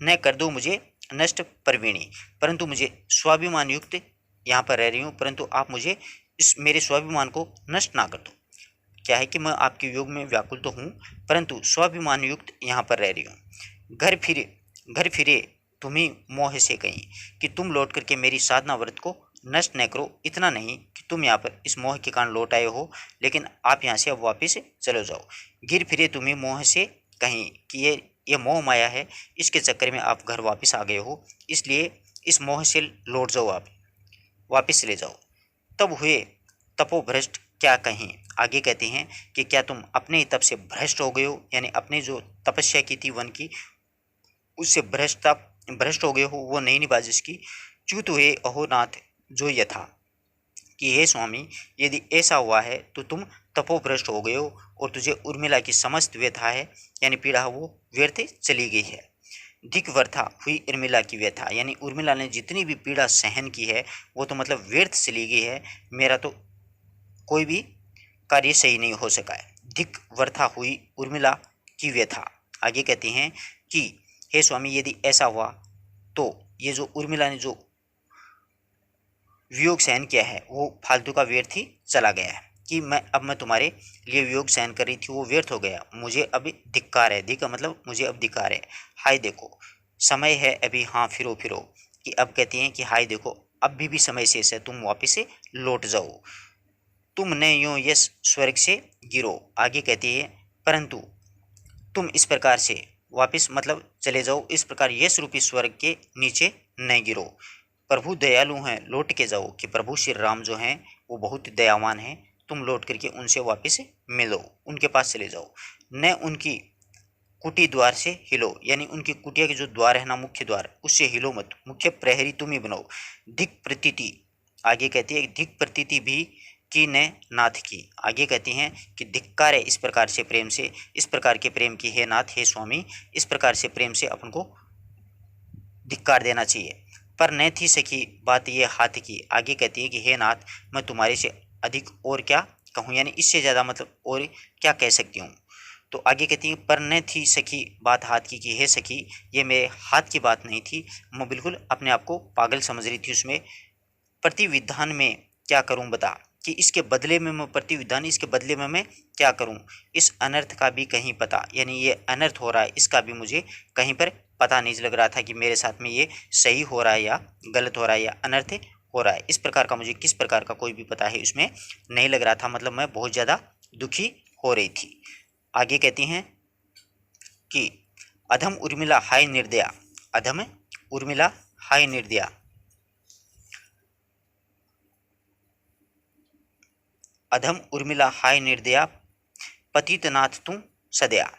न कर दो मुझे नष्ट परवीणी, परंतु मुझे स्वाभिमान युक्त यहाँ पर रह रही हूँ, परंतु आप मुझे इस मेरे स्वाभिमान को नष्ट ना कर दो। क्या है कि मैं आपके वियोग में व्याकुल तो हूँ परंतु स्वाभिमान युक्त यहाँ पर रह रही हूँ। घर फिरे तुम्ही मोह से कहीं, कि तुम लौट करके मेरी साधना व्रत को नष्ट न करो। इतना नहीं कि तुम यहाँ पर इस मोह के कारण लौट आए हो, लेकिन आप यहाँ से अब वापस चले जाओ। गिर फिरे तुम्ही मोह से कहीं, कि ये मोह माया है, इसके चक्कर में आप घर वापस आ गए हो, इसलिए इस मोह से लौट जाओ, आप वापस चले जाओ। तब हुए तपोभ्रष्ट क्या कहें। आगे कहते हैं कि क्या तुम अपने ही तप से भ्रष्ट हो गए हो, यानी अपने जो तपस्या की थी वन की उससे भ्रष्ट हो गए हो, वो नहीं निभा जिसकी। च्युत हुए अहोनाथ जो यथा, कि हे स्वामी यदि ऐसा हुआ है तो तुम तपोभ्रष्ट हो गए हो और तुझे उर्मिला की समस्त व्यथा है यानी पीड़ा वो व्यर्थ चली गई है। धिक वर्था हुई उर्मिला की व्यथा, यानी उर्मिला ने जितनी भी पीड़ा सहन की है वो तो मतलब व्यर्थ चली गई है, मेरा तो कोई भी कार्य सही नहीं हो सका है। धिक वर्था हुई उर्मिला की व्यथा। आगे कहते हैं कि हे स्वामी यदि ऐसा हुआ तो ये जो उर्मिला ने जो वियोग सहन किया है वो फालतू का व्यर्थ ही चला गया है। कि मैं तुम्हारे लिए वियोग सहन कर रही थी वो व्यर्थ हो गया, मुझे अभी धिक्कार है। धिक्कार मतलब मुझे अब धिक्कार है। हाय देखो समय है अभी, हाँ फिरो फिरो, कि अब कहती हैं कि हाय देखो अब भी समय शेष है, तुम वापिस से लौट जाओ। तुम न यूं यश स्वर्ग से गिरो। आगे कहती है परंतु तुम इस प्रकार से वापिस मतलब चले जाओ, इस प्रकार यश रूपी स्वर्ग के नीचे न गिरो। प्रभु दयालु हैं, लौट के जाओ, कि प्रभु श्री राम जो हैं वो बहुत दयावान हैं, तुम लौट करके उनसे वापस मिलो, उनके पास चले जाओ। न उनकी कुटी द्वार से हिलो, यानी उनकी कुटिया के जो द्वार है ना, मुख्य द्वार, उससे हिलो मत, मुख्य प्रहरी तुम ही बनाओ। धिक प्रतीति, आगे कहती है धिक प्रतीति भी की न नाथ की। आगे कहती हैं कि धिक्कार है इस प्रकार से प्रेम से, इस प्रकार के प्रेम की, हे नाथ हे स्वामी, इस प्रकार से प्रेम से अपन को धिक्कार देना चाहिए। पर न थी सकी बात ये हाथ की। आगे कहती है कि हे नाथ मैं तुम्हारे से अधिक और क्या कहूँ, यानी इससे ज़्यादा मतलब और क्या कह सकती हूँ। तो आगे कहती है पर न थी सखी बात हाथ की, कि हे सखी ये मेरे हाथ की बात नहीं थी, मैं बिल्कुल अपने आप को पागल समझ रही थी उसमें। प्रतिविधान में क्या करूं बता, कि इसके बदले में मैं प्रतिविधान, इसके बदले में मैं क्या करूं, इस अनर्थ का भी कहीं पता, यानी ये अनर्थ हो रहा है इसका भी मुझे कहीं पर पता नहीं लग रहा था कि मेरे साथ में ये सही हो रहा है या गलत हो रहा है या अनर्थ हो रहा है। इस प्रकार का मुझे किस प्रकार का कोई भी पता है इसमें नहीं लग रहा था, मतलब मैं बहुत ज़्यादा दुखी हो रही थी। आगे कहती हैं कि अधम उर्मिला हाय निर्दया, अधम उर्मिला हाय निर्दया, अधम उर्मिला हाय निर्दया पतितनाथ तू सदया।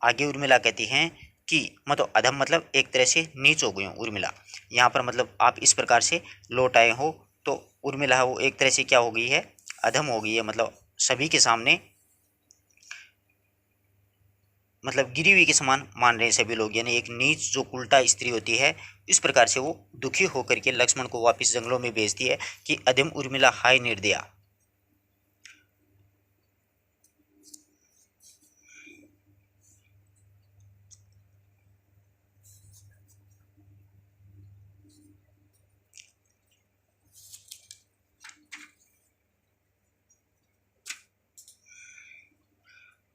आगे उर्मिला कहती हैं कि मतलब अधम मतलब एक तरह से नीच हो गई हो उर्मिला, यहाँ पर मतलब आप इस प्रकार से लौट आए हो, तो उर्मिला वो एक तरह से क्या हो गई है, अधम हो गई है, मतलब सभी के सामने मतलब गिरी हुई के समान मान रहे हैं सभी लोग, यानी एक नीच जो उल्टा स्त्री होती है, इस प्रकार से वो दुखी होकर के लक्ष्मण को वापस जंगलों में भेजती है कि अधम उर्मिला हाय निर्दया।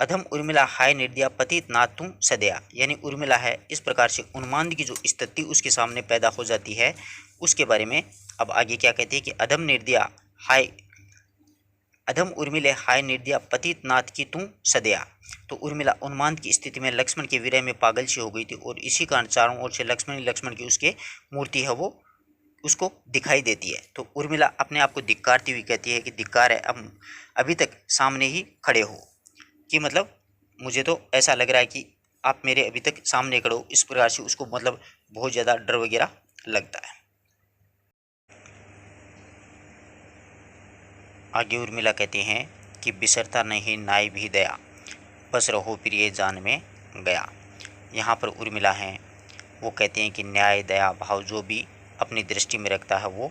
अधम उर्मिला हाय निर्दया पतित नातु सदया, यानी उर्मिला है इस प्रकार से उन्माद की जो स्थिति उसके सामने पैदा हो जाती है, उसके बारे में अब आगे क्या कहती है कि अधम निर्दया हाय, अधम उर्मिले हाय निर्दया पतित नाथ की तू सदया। तो उर्मिला उन्माद की स्थिति में लक्ष्मण के विरह में पागल सी हो गई थी, और इसी कारण चारों ओर से लक्ष्मण की उसके मूर्ति है वो उसको दिखाई देती है। तो उर्मिला अपने आप को धिक्कारती हुई कहती है कि धिक्कार है, अब अभी तक सामने ही खड़े हो, कि मतलब मुझे तो ऐसा लग रहा है कि आप मेरे अभी तक सामने खड़े हो, इस प्रकार से उसको मतलब बहुत ज़्यादा डर वगैरह लगता है। आगे उर्मिला कहते हैं कि बिसरता नहीं नाई भी दया, बस रहो प्रिय जान में गया। यहाँ पर उर्मिला हैं वो कहते हैं कि न्याय दया भाव जो भी अपनी दृष्टि में रखता है वो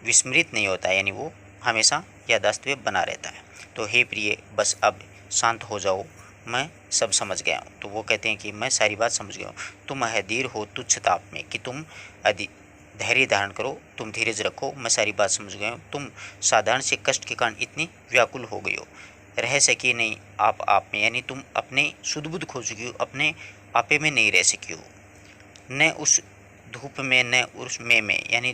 विस्मृत नहीं होता है, यानी वो हमेशा याददाश्त में बना रहता है। तो हे प्रिय बस अब शांत हो जाओ, मैं सब समझ गया हूँ। तो वो कहते हैं कि मैं सारी बात समझ गया हूँ, तुम अधीर हो तुच्छ ताप में, कि तुम धैर्य धारण करो, तुम धीरज रखो, मैं सारी बात समझ गया हूँ। तुम साधारण से कष्ट के कारण इतनी व्याकुल हो गई हो, रह सकी नहीं आप में, यानी तुम अपने शुद्ध बुद्ध खो चुकी हो, अपने आपे में नहीं रह सकी हो, न उस धूप में न उस में, यानी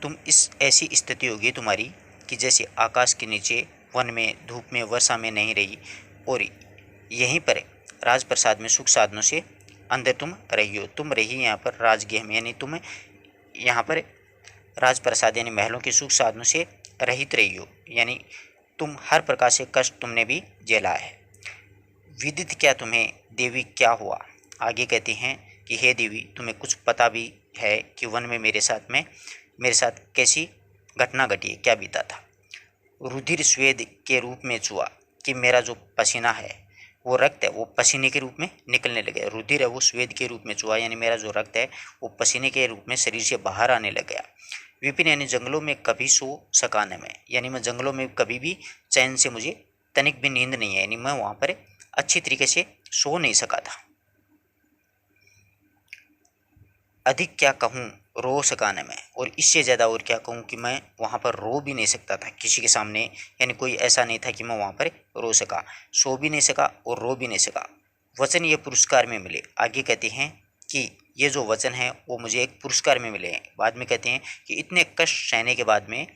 तुम इस ऐसी स्थिति होगी तुम्हारी कि जैसे आकाश के नीचे वन में धूप में वर्षा में नहीं रही, और यहीं पर राजप्रसाद में सुख साधनों से अंदर तुम रही हो, तुम रही यहाँ पर राजगृह में, यानी तुम यहाँ पर राजप्रसाद यानी महलों के सुख साधनों से रहित रही हो, यानी तुम हर प्रकार से कष्ट तुमने भी झेला है। विदित क्या तुम्हें देवी क्या हुआ। आगे कहते हैं कि हे देवी तुम्हें कुछ पता भी है कि वन में मेरे साथ कैसी घटना घटी है, क्या बीता था। रुधिर स्वेद के रूप में चुआ, कि मेरा जो पसीना है वो रक्त है वो पसीने के रूप में निकलने लगे, रुधिर है वो स्वेद के रूप में चुआ, यानी मेरा जो रक्त है वो पसीने के रूप में शरीर से बाहर आने लग गया। विपिन यानी जंगलों में कभी सो सका न मैं, यानी मैं जंगलों में कभी भी चैन से मुझे तनिक भी नींद नहीं है, यानी मैं वहाँ पर अच्छी तरीके से सो नहीं सका था। अधिक क्या कहूँ रो सका न मैं, और इससे ज़्यादा और क्या कहूँ कि मैं वहाँ पर रो भी नहीं सकता था किसी के सामने, यानी कोई ऐसा नहीं था कि मैं वहाँ पर रो सका, सो भी नहीं सका और रो भी नहीं सका। वचन ये पुरस्कार में मिले। आगे कहते हैं कि ये जो वचन है वो मुझे एक पुरस्कार में मिले हैं। बाद में कहते हैं कि इतने कष्ट सहने के बाद में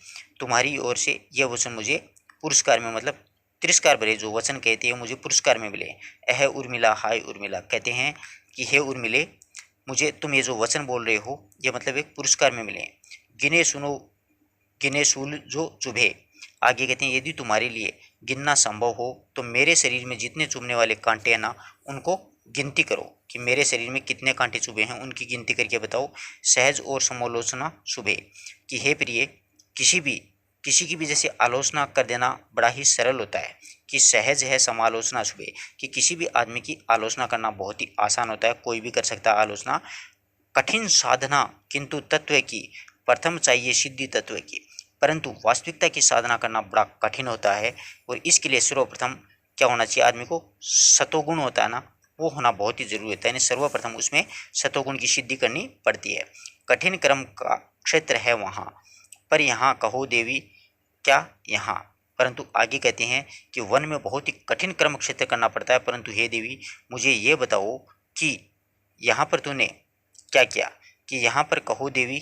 तुम्हारी ओर से ये वचन मुझे पुरस्कार में, मतलब तिरस्कार भरे जो वचन कहते हैं मुझे पुरस्कार में मिले। अह उर्मिला हाय उर्मिला, कहते हैं कि हे उर्मिले मुझे तुम ये जो वचन बोल रहे हो ये मतलब एक पुरस्कार में मिले। गिने सुनो गिने सूल जो चुभे। आगे कहते हैं यदि तुम्हारे लिए गिनना संभव हो तो मेरे शरीर में जितने चुभने वाले कांटे हैं ना उनको गिनती करो, कि मेरे शरीर में कितने कांटे चुभे हैं उनकी गिनती करके बताओ। सहज और समालोचना शुभे, कि हे प्रिय किसी की भी जैसे आलोचना कर देना बड़ा ही सरल होता है, कि सहज है समालोचना शुभे, कि किसी भी आदमी की आलोचना करना बहुत ही आसान होता है, कोई भी कर सकता है आलोचना। कठिन साधना किंतु तत्व की, प्रथम चाहिए सिद्धि तत्व की, परंतु वास्तविकता की साधना करना बड़ा कठिन होता है, और इसके लिए सर्वप्रथम क्या होना चाहिए आदमी को, सतोगुण होता है ना वो होना बहुत ही जरूरी होता है, यानी सर्वप्रथम उसमें सतोगुण की सिद्धि करनी पड़ती है। कठिन कर्म का क्षेत्र है वहाँ, पर यहाँ कहो देवी क्या यहाँ, परंतु आगे कहते हैं कि वन में बहुत ही कठिन कर्म क्षेत्र करना पड़ता है, परंतु हे देवी मुझे ये बताओ कि यहाँ पर तूने क्या किया, कि यहाँ पर कहो देवी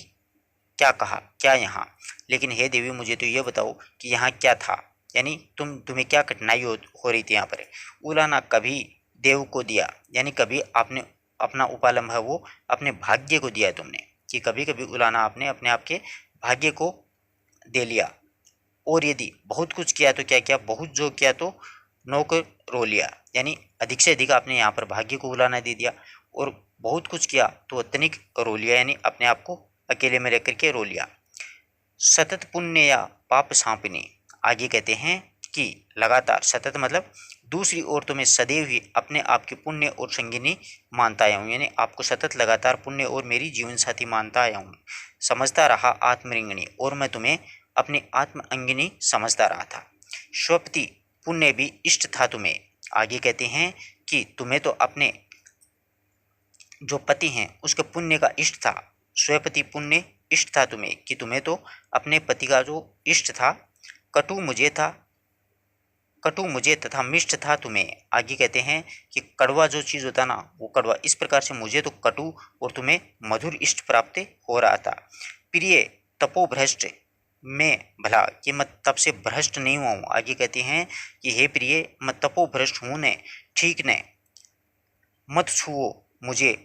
क्या कहा क्या यहाँ, लेकिन हे देवी मुझे तो ये बताओ कि यहाँ क्या था, यानी तुम्हें क्या कठिनाई हो रही थी यहाँ पर। उलाना कभी देव को दिया, यानी कभी आपने अपना उपालंब है वो अपने भाग्य को दिया है तुमने, कि कभी कभी उलाना आपने अपने आप के भाग्य को दे लिया। और यदि बहुत कुछ किया तो क्या किया, बहुत जो किया तो नौकर रो लिया, यानी अधिक से अधिक आपने यहाँ पर भाग्य को उलाना दे दिया। और बहुत कुछ किया तो अतनिक रो लिया, यानी अपने आप को अकेले में रह करके रो लिया। सतत पुण्य या पाप सांपनी, आगे कहते हैं कि लगातार, सतत मतलब दूसरी ओर तो मैं सदैव ही अपने आप के पुण्य और संगिनी मानता आया हूँ, यानी आपको सतत लगातार पुण्य और मेरी जीवन साथी मानता आया हूँ। समझता रहा आत्मरिंगणी, और मैं तुम्हें अपनी आत्म अंगिनी समझता रहा था। स्वपति पुण्य भी इष्ट था तुम्हें, आगे कहते हैं कि तुम्हें तो अपने जो पति हैं उसके पुण्य का इष्ट था। स्वपति पुण्य इष्ट था तुम्हें, कि तुम्हें तो अपने पति का जो इष्ट था। कटु मुझे तथा मिष्ट था तुम्हें, आगे कहते हैं कि कड़वा जो चीज़ होता ना वो कड़वा, इस प्रकार से मुझे तो कटु और तुम्हें मधुर इष्ट प्राप्त हो रहा था। प्रिय तपोभ्रष्ट मैं भला, कि मैं तब से भ्रष्ट नहीं हुआ हूँ, आगे कहते हैं कि हे प्रिय मैं तपोभ्रष्ट हूँ ने, ठीक ने, मत छुओ मुझे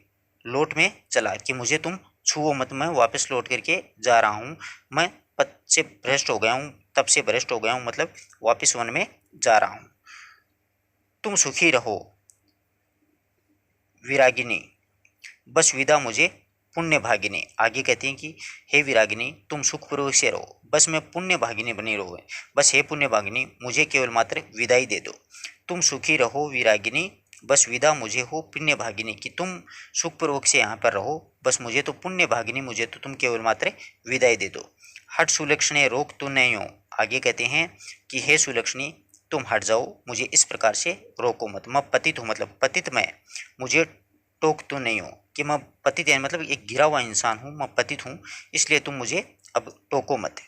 लौट में चला, कि मुझे तुम छुओ मत, मैं वापस लौट करके जा रहा हूँ, मैं पद से भ्रष्ट हो गया हूँ, तब से भ्रष्ट हो गया हूँ, मतलब वापस वन में जा रहा हूँ। तुम सुखी रहो विरागिनी, बस विदा मुझे पुण्य भागिनी, आगे कहते हैं कि हे विरागिनी तुम सुखपूर्वक से रहो, बस मैं पुण्य भागिनी बनी रहो, बस हे पुण्य भागिनी मुझे केवल मात्र विदाई दे दो। तुम सुखी रहो विरागिनी, बस विदा मुझे हो पुण्य भागिनी, कि तुम सुखपूर्वक से यहाँ पर रहो, बस मुझे तो पुण्य भागिनी, मुझे तो तुम केवल मात्र विदाई दे दो। हट सुलक्षणे रोक तो नहीं हो, आगे कहते हैं कि हे सुलक्षणी तुम हट जाओ, मुझे इस प्रकार से रोको मत। मैं पतित हूँ, मतलब पतित मैं, मुझे टोक तो नहीं हो, कि मैं पतित है मतलब एक गिरा हुआ इंसान हूँ, मैं पतित हूँ, इसलिए तुम मुझे अब टोको मत।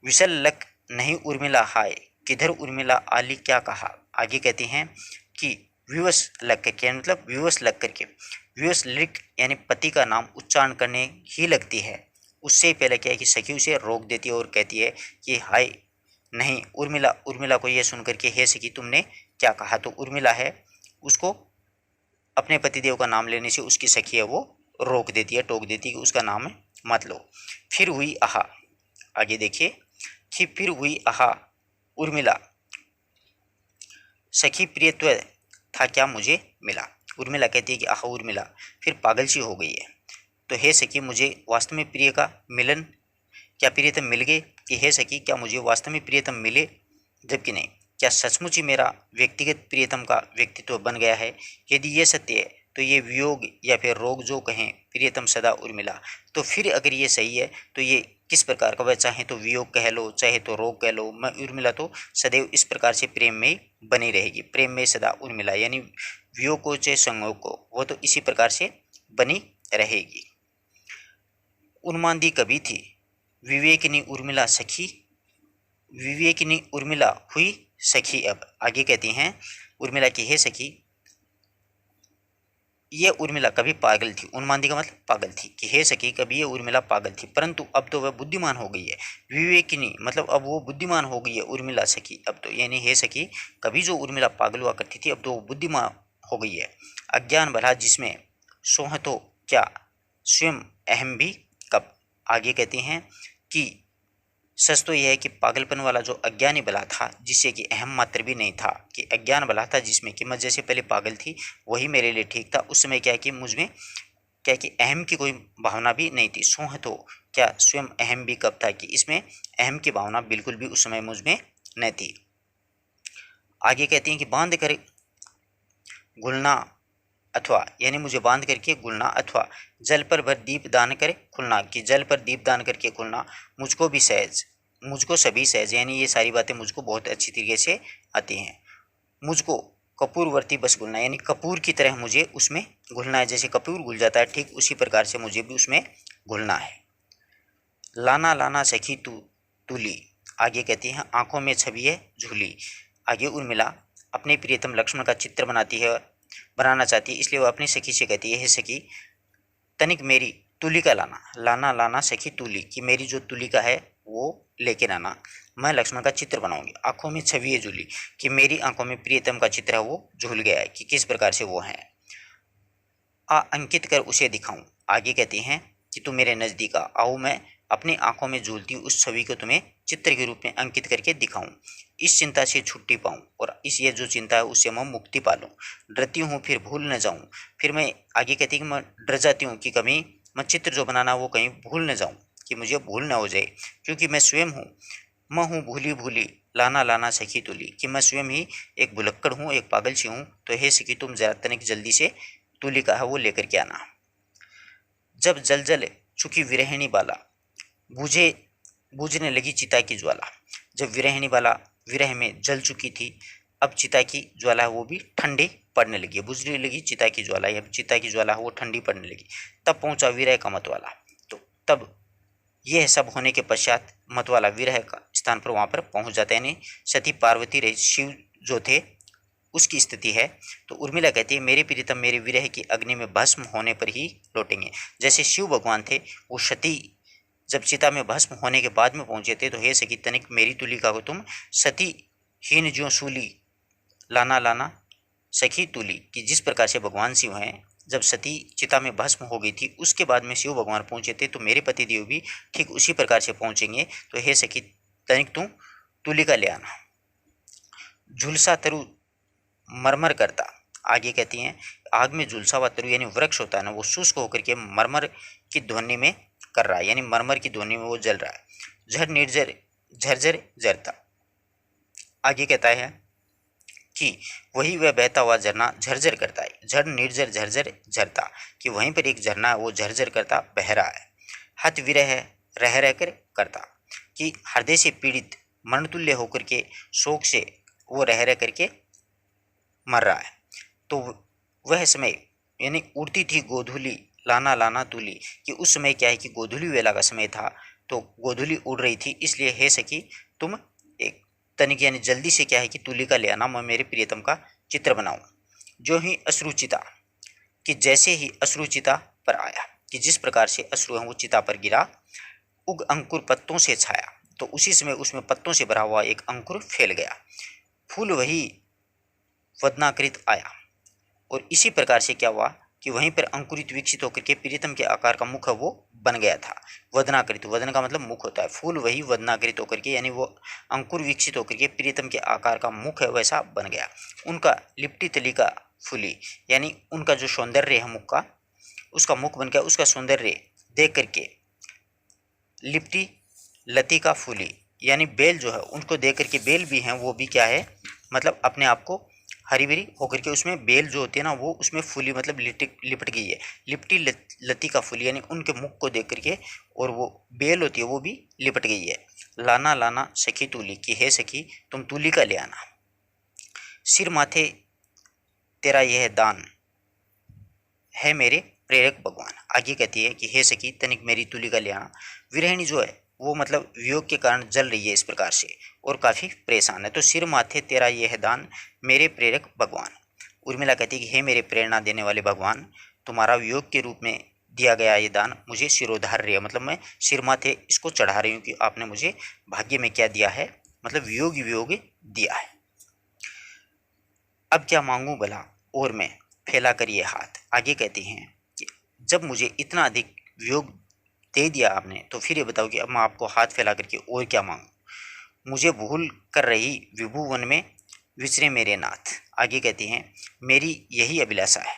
विशल लक नहीं उर्मिला हाय, किधर उर्मिला आली क्या कहा, आगे कहते हैं कि विवश लग करके, मतलब विवश लग करके, विवश लिख यानी पति का नाम उच्चारण करने ही लगती है, उससे पहले क्या है कि सखी उसे रोक देती है और कहती है कि हाय नहीं उर्मिला। उर्मिला को यह सुन करके हे सखी तुमने क्या कहा, तो उर्मिला है उसको अपने पतिदेव का नाम लेने से उसकी सखी है वो रोक देती है, टोक देती है कि उसका नाम मत लो। फिर हुई आहा, आगे देखिए कि फिर हुई आहा उर्मिला, सखी प्रियत्व था क्या मुझे मिला। उर्मिला कहती है कि आहा उर्मिला फिर पागल सी हो गई है, तो हे सखी मुझे वास्तव में प्रिय का मिलन, क्या प्रियतम मिल गए, कि हे सखी क्या मुझे वास्तव में प्रियतम मिले, जबकि नहीं, क्या सचमुच ही मेरा व्यक्तिगत प्रियतम का व्यक्तित्व बन गया है। यदि ये सत्य है तो ये वियोग या फिर रोग जो कहें प्रियतम सदा उर्मिला, तो फिर अगर ये सही है तो ये किस प्रकार का, वह चाहे तो वियोग कह लो चाहे तो रोग कह लो, मैं उर्मिला तो सदैव इस प्रकार से प्रेम में ही बनी रहेगी, प्रेम में सदा उर्मिला, यानी वियोग को चाहे संयोग को वो तो इसी प्रकार से बनी रहेगी। उन्मादी कभी थी विवेकिनी उर्मिला सखी, विवेकिनी उर्मिला हुई सखी अब, आगे कहती हैं उर्मिला की हे सखी, ये उर्मिला कभी पागल थी, उन्मादी का मतलब पागल थी, कि हे सखी कभी ये उर्मिला पागल थी, परंतु अब तो वह बुद्धिमान हो गई है। विवेकिनी मतलब अब वो बुद्धिमान हो गई है उर्मिला सखी अब तो, यानी हे सखी कभी जो उर्मिला पागल हुआ करती थी अब तो वो बुद्धिमान हो गई है। अज्ञान भला जिसमें सोह तो क्या स्वयं अहम भी कब, आगे कहते हैं कि सच तो यह है कि पागलपन वाला जो अज्ञानी भला था जिससे कि अहम मात्र भी नहीं था, कि अज्ञान भला था जिसमें कि मैं जैसे पहले पागल थी वही मेरे लिए ठीक था, उस समय क्या है कि मुझमें क्या है कि अहम की कोई भावना भी नहीं थी। सोह तो क्या स्वयं अहम भी कब था, कि इसमें अहम की भावना बिल्कुल भी उस समय मुझमें नहीं थी। आगे कहती हैं कि बांध कर घुलना अथवा, यानी मुझे बांध करके घुलना, अथवा जल पर भर दीप दान करे खुलना, कि जल पर दीप दान करके खुलना मुझको भी सहज, मुझको सभी सहज, यानी ये सारी बातें मुझको बहुत अच्छी तरीके से आती हैं। मुझको कपूरवर्ती बस घुलना, यानी कपूर की तरह मुझे उसमें घुलना है, जैसे कपूर घुल जाता है ठीक उसी प्रकार से मुझे भी उसमें घुलना है। लाना लाना सखी तू तुली, आगे कहती हैं आंखों में छवि है झूली, आगे उर्मिला अपने प्रियतम लक्ष्मण का चित्र बनाना चाहती है, इसलिए वो अपनी सखी से कहती है हे सखी तनिक मेरी तुलिका लाना, लाना लाना सखी तुली, कि मेरी जो तुलिका है वो लेकर आना। मैं लक्ष्मण का चित्र बनाऊंगी। आंखों में छवि है झूली, कि मेरी आंखों में प्रियतम का चित्र है वो झूल गया है, कि किस प्रकार से वो है। अंकित कर उसे दिखाऊं। आगे कहती हैं कि तुम मेरे नज़दीक आओ, मैं अपनी आंखों में झूलती उस छवि को तुम्हें चित्र के रूप में अंकित करके दिखाऊं। इस चिंता से छुट्टी पाऊं और इस ये जो चिंता है उससे मैं मुक्ति पा लूं। डरती हूँ फिर भूल न जाऊं। फिर मैं आगे कहती कि मैं डर जाती हूँ कि कभी मैं चित्र जो बनाना वो कहीं भूल न जाऊं, कि मुझे भूल ना हो जाए, क्योंकि मैं स्वयं हूँ। मैं हूँ भूली भूली लाना लाना सखी तुली, कि मैं स्वयं ही एक भुलक्कड़ हूँ, एक पागल सी हूँ। तो हे सखी तुम जरा तनिक जल्दी से तुली का है वो लेकर के आना। जब जल जल चुकी विरहिणी बाला, बूझे बूझने लगी चिता की ज्वाला। जब विरहिणी बाला विरह में जल चुकी थी, अब चिता की ज्वाला है वो भी ठंडी पड़ने लगी, बुझने लगी चिता की ज्वाला, या चिता की ज्वाला है वो ठंडी पड़ने लगी। तब पहुंचा विरह का मतवाला। तो तब यह सब होने के पश्चात मतवाला विरह का स्थान पर वहां पर पहुंच जाता है, यानी सती पार्वती रहित शिव जो थे उसकी स्थिति है। तो उर्मिला कहती है मेरे प्रीतम मेरे विरह की अग्नि में भस्म होने पर ही लौटेंगे। जैसे शिव भगवान थे वो सती जब चिता में भस्म होने के बाद में पहुंचे थे, तो हे सखी तनिक मेरी तुलिका को तुम सती हीन ज्यों सूली लाना लाना सखी तुली, कि जिस प्रकार से भगवान शिव हैं जब सती चिता में भस्म हो गई थी उसके बाद में शिव भगवान पहुंचे थे, तो मेरे पति देव भी ठीक उसी प्रकार से पहुंचेंगे। तो हे सखी तनिक तू तुलिका ले आना। झुलसा तरु मरमर करता। आगे कहती हैं आग में झुलसा हुआ तरु यानी वृक्ष होता है ना, वो शुष्क होकर के मरमर की ध्वनि में कर रहा है, यानी मरमर की ध्वनि में वो जल रहा है। झर निर्जर झरझर झरता। आगे कहता है कि वही वह बहता हुआ झरना झरझर करता है। झर निर्जर झरझर झरता, कि वहीं पर एक झरना है वो झरझर करता बह रहा है। हत विरह रह रह कर करता, कि हृदय से पीड़ित मरणतुल्य होकर के शोक से वो रह रह करके मर रहा है। तो वह समय यानी उड़ती थी गोधूली लाना लाना तुली, कि उस समय क्या है कि गोधूली वेला का समय था, तो गोधूली उड़ रही थी, इसलिए हे सखी तुम एक तनिक यानी जल्दी से क्या है कि तुलिका ले आना, मैं मेरे प्रियतम का चित्र बनाऊं। जो ही अश्रुचिता, कि जैसे ही अश्रुचिता पर आया, कि जिस प्रकार से अश्रु है वो चिता पर गिरा। उग अंकुर पत्तों से छाया, तो उसी समय उसमें पत्तों से भरा हुआ एक अंकुर फैल गया। फूल वही वदनाकृत आया, और इसी प्रकार से क्या हुआ कि वहीं पर अंकुरित विकसित होकर के प्रीतम के आकार का मुख वो बन गया था। वदनाकृत, वदन का मतलब मुख होता है, फूल वही वदनाकृत होकर के यानी वो अंकुर विकसित होकर के प्रीतम के आकार का मुख है वैसा बन गया। उनका लिपटी तलिका फूली, यानी उनका जो सौंदर्य है मुख का, उसका मुख बन गया, उसका सौंदर्य देख करके लिपटी लतिका फूली, यानी बेल जो है उनको देख करके, बेल भी हैं वो भी क्या है मतलब अपने आप को हरी भरी होकर के उसमें बेल जो होती है ना वो उसमें फूली मतलब लिपट गई है। लिपटी लतिका फूली यानी उनके मुख को देख करके और वो बेल होती है वो भी लिपट गई है। लाना लाना सखी तूली, की हे सखी तुम तूली का ले आना। सिर माथे तेरा यह दान है मेरे प्रेरक भगवान। आगे कहती है कि हे सखी तनिक मेरी तुलिका ले आना। विरहिणी जो है वो मतलब वियोग के कारण जल रही है इस प्रकार से और काफ़ी परेशान है। तो सिर माथे तेरा यह दान मेरे प्रेरक भगवान। उर्मिला कहती है कि हे मेरे प्रेरणा देने वाले भगवान, तुम्हारा वियोग के रूप में दिया गया ये दान मुझे सिरोधार्य, मतलब मैं सिर माथे इसको चढ़ा रही हूँ कि आपने मुझे भाग्य में क्या दिया है, मतलब वियोग वियोग दिया है। अब क्या मांगू भला और मैं फैला कर ये हाथ। आगे कहती हैं कि जब मुझे इतना अधिक वियोग दे दिया आपने, तो फिर ये बताओ कि अब मैं आपको हाथ फैला करके और क्या मांगूं। मुझे भूल कर रही विभु वन में विचरे मेरे नाथ। आगे कहती हैं मेरी यही अभिलाषा है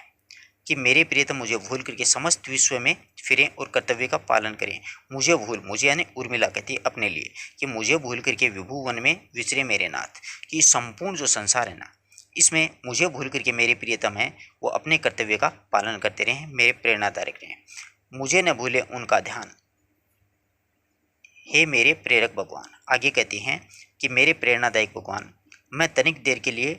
कि मेरे प्रियतम मुझे भूल करके समस्त विश्व में फिरें और कर्तव्य का पालन करें। मुझे भूल, मुझे यानी उर्मिला कहती है अपने लिए कि मुझे भूल करके विभु वन में विचरे मेरे नाथ, कि संपूर्ण जो संसार है ना इसमें मुझे भूल करके मेरे प्रियतम हैं वो अपने कर्तव्य का पालन करते रहें, मेरे प्रेरणादायक रहें। मुझे न भूले उनका ध्यान, हे मेरे प्रेरक भगवान। आगे कहती हैं कि मेरे प्रेरणादायक भगवान, मैं तनिक देर के लिए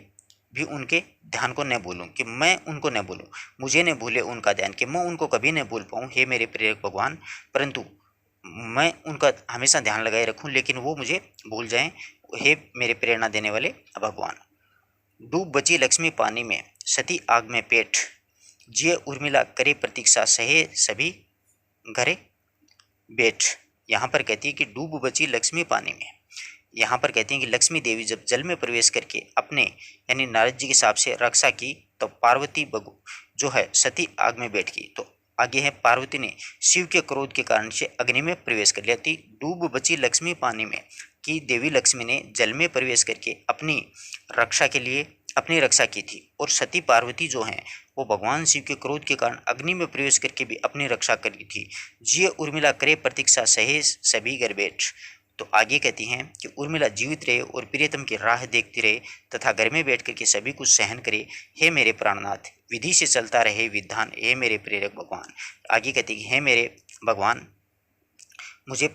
भी उनके ध्यान को न भूलूं, कि मैं उनको न भूलूं, मुझे न भूले उनका ध्यान, कि मैं उनको कभी न भूल पाऊँ हे मेरे प्रेरक भगवान, परंतु मैं उनका हमेशा ध्यान लगाए रखूं लेकिन वो मुझे भूल जाएं हे मेरे प्रेरणा देने वाले भगवान। डूब बची लक्ष्मी पानी में सती आग में पेट, जिये उर्मिला करे प्रतीक्षा सहे सभी घरे बैठ। यहाँ पर कहती है कि डूब बची लक्ष्मी पानी में। यहाँ पर कहती हैं कि लक्ष्मी देवी जब जल में प्रवेश करके अपने यानी नारद जी के हिसाब से रक्षा की तो पार्वती जो है सती आग में बैठ गई। तो आगे है पार्वती ने शिव के क्रोध के कारण से अग्नि में प्रवेश कर लिया थी। डूब बची लक्ष्मी पानी में कि देवी लक्ष्मी ने जल में प्रवेश करके अपनी रक्षा के लिए अपनी रक्षा की थी, और सती पार्वती जो हैं वो भगवान शिव के क्रोध के कारण अग्नि में प्रवेश करके भी अपनी रक्षा करी थी। जिये उर्मिला करे प्रतीक्षा सहेज सभी घर बैठ। तो आगे कहती हैं कि उर्मिला जीवित रहे और प्रियतम की राह देखती रहे तथा घर में बैठ करके सभी कुछ सहन करे। हे मेरे प्राणनाथ, विधि से चलता रहे विधान, हे मेरे प्रेरक भगवान। आगे कहती है, हे मेरे भगवान, मुझे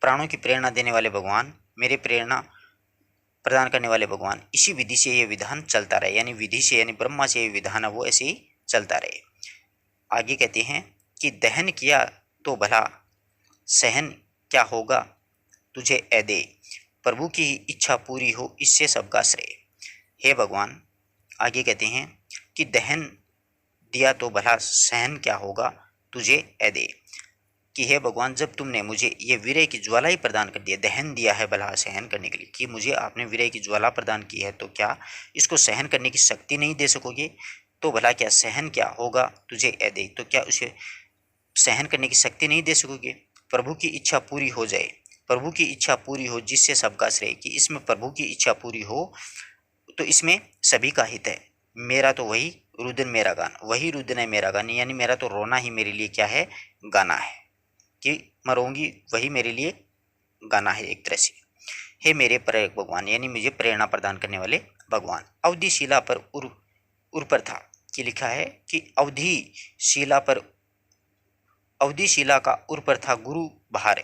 प्राणों की प्रेरणा देने वाले भगवान, मेरे प्रेरणा प्रदान करने वाले भगवान, इसी विधि से ये विधान चलता रहे, यानी विधि से यानी ब्रह्मा से ये विधान है वो ऐसे ही चलता रहे। आगे कहते हैं कि दहन किया तो भला सहन क्या होगा तुझे ए दे, प्रभु की इच्छा पूरी हो इससे सबका श्रेय। हे भगवान, आगे कहते हैं कि दहन दिया तो भला सहन क्या होगा तुझे ए दे, कि हे भगवान जब तुमने मुझे ये विरह की ज्वाला ही प्रदान कर दिया, दहन दिया है भला सहन करने के लिए, कि मुझे आपने विरह की ज्वाला प्रदान की है, तो क्या इसको सहन करने की शक्ति नहीं दे सकोगे? तो भला क्या सहन क्या होगा तुझे ए दे, तो क्या उसे सहन करने की शक्ति नहीं दे सकोगे? प्रभु की इच्छा पूरी हो जाए, प्रभु की इच्छा पूरी हो जिससे सबका श्रेय, कि इसमें प्रभु की इच्छा पूरी हो तो इसमें सभी का हित है। मेरा तो वही रुदन मेरा गाना, वही रुदन है मेरा गाना, यानी मेरा तो रोना ही मेरे लिए क्या है, गाना है, कि मैं रोऊंगी वही मेरे लिए गाना है एक तरह से। हे मेरे प्रेरक भगवान, यानी मुझे प्रेरणा प्रदान करने वाले भगवान। अवधि शिला पर उर पर था कि लिखा है कि अवधि शिला का उर पर था गुरु बहार,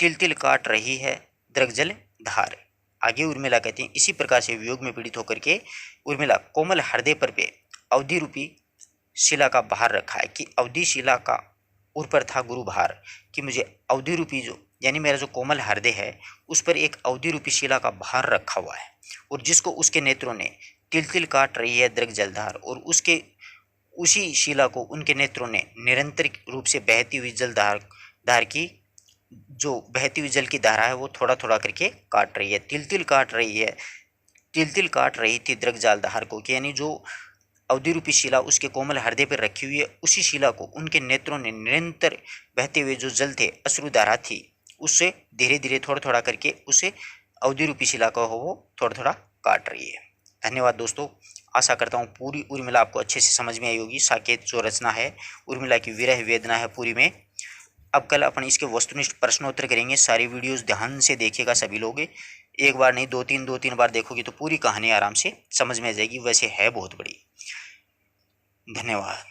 तिल तिल काट रही है द्रगजल धार। आगे उर्मिला कहती हैं, इसी प्रकार से वियोग में पीड़ित होकर के उर्मिला कोमल हृदय पर पे अवधि रूपी शिला का भार रखा है, कि अवधि शिला का उर पर था गुरु भार, कि मुझे अवधि रूपी जो यानी मेरा जो कोमल हृदय है उस पर एक अवधि रूपी शिला का भार रखा हुआ है, और जिसको उसके नेत्रों ने तिल तिल काट रही है द्रग जलधार, और उसी शिला को उनके नेत्रों ने निरंतर रूप से बहती हुई जलधार की जो बहती हुई जल की धारा है वो थोड़ा थोड़ा करके काट रही है, तिल तिल काट रही थी द्रग जलधार को, कि यानी जो अवधि रूपी शिला उसके कोमल हृदय पर रखी हुई है, उसी शिला को उनके नेत्रों ने निरंतर बहते हुए जो जल थे अश्रुधारा थी उससे धीरे धीरे थोड़ा थोड़ा करके उसे अवधि रूपी शिला को वो थोड़ा थोड़ा काट रही है। धन्यवाद दोस्तों, आशा करता हूँ पूरी उर्मिला आपको अच्छे से समझ में आई होगी। साकेत जो रचना है उर्मिला की विरह वेदना है पूरी में। अब कल अपन इसके वस्तुनिष्ठ प्रश्नोत्तर करेंगे। सारी वीडियोस ध्यान से देखिएगा सभी लोग, एक बार नहीं दो तीन बार देखोगे तो पूरी कहानी आराम से समझ में आ जाएगी, वैसे है बहुत बड़ी। धन्यवाद।